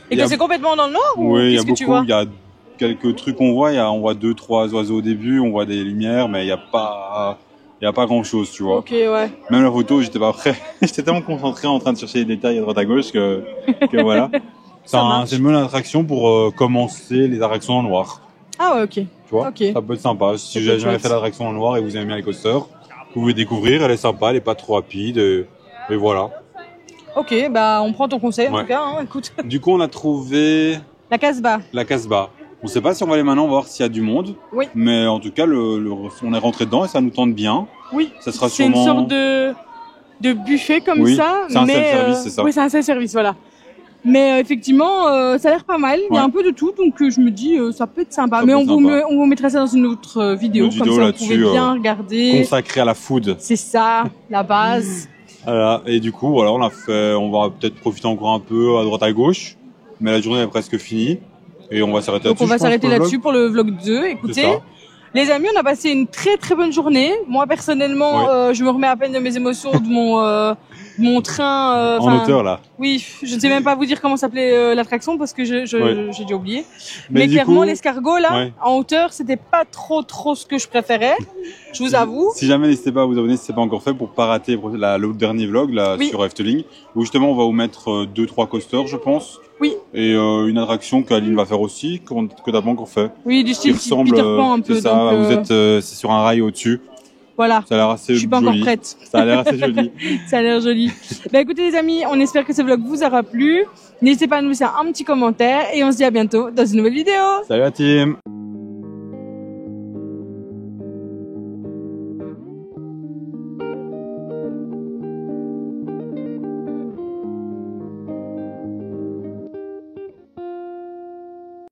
Et Il y que a- c'est complètement dans le nord ou Oui, il y a qu'est-ce que tu beaucoup. vois? Il y a quelques trucs qu'on voit. On voit 2-3 oiseaux au début, on voit des lumières, mais il y a pas grand chose, tu vois. Ok, ouais. Même la photo, j'étais pas prêt. J'étais tellement concentré en train de chercher les détails à droite à gauche que voilà. Ça marche. C'est une bonne attraction pour commencer les attractions en noir. Ah ouais, ok. Tu vois, Ok. ça peut être sympa. Si Ça vous peut avez être jamais chouette. fait l'attraction en noir et vous aimez bien les coasters, vous pouvez découvrir. Elle est sympa, elle est pas trop rapide. Et voilà. Ok, bah on prend ton conseil en Ouais. tout cas, hein, écoute. Du coup, on a trouvé La Casbah. la Casbah. On sait pas si on va aller maintenant voir s'il y a du monde. Oui. Mais en tout cas, on est rentré dedans et ça nous tente bien. Oui. Ça sera C'est une sûrement. sorte de buffet comme Oui, ça. c'est un mais, self-service, c'est ça. Oui, c'est un self-service, voilà. Mais effectivement, ça a l'air pas mal. Il y a Ouais. un peu de tout, donc je me dis, ça peut être sympa. Ça mais peut on être vous, sympa. on vous mettra ça dans une autre vidéo, Une autre comme vidéo ça vous là-dessus, pouvez bien regarder. Consacré à la food. C'est ça, la base. Voilà. Et du coup, voilà, on va peut-être profiter encore un peu à droite à gauche. Mais la journée est presque finie. Et on va s'arrêter Donc là-dessus. on va je pense, s'arrêter pour le là-dessus vlog. pour le vlog 2. C'est Écoutez, ça. les amis, on a passé une très très bonne journée. Moi personnellement, Oui. je me remets à peine de mes émotions, de mon train. En hauteur là. Oui, je ne sais même pas vous dire comment s'appelait l'attraction parce que j'ai déjà oublié. Mais du clairement, coup, l'escargot là, ouais. en hauteur, c'était pas trop ce que je préférais. Je vous avoue. Si jamais, n'hésitez pas à vous abonner si ce n'est pas encore fait pour pas rater le dernier vlog là, Oui. sur Efteling, où justement on va vous mettre 2-3 coasters, je pense. Oui. Et une attraction qu'Aline va faire aussi, que t'as pas encore fait. Oui, du style Qui ressemble, Peter Pan un peu. c'est ça, donc, vous êtes c'est sur un rail au-dessus. Voilà. Ça a l'air assez Je suis pas joli. encore prête. Ça a l'air assez joli. Ça a l'air joli. Bah écoutez les amis, on espère que ce vlog vous aura plu. N'hésitez pas à nous laisser un petit commentaire et on se dit à bientôt dans une nouvelle vidéo. Salut la team.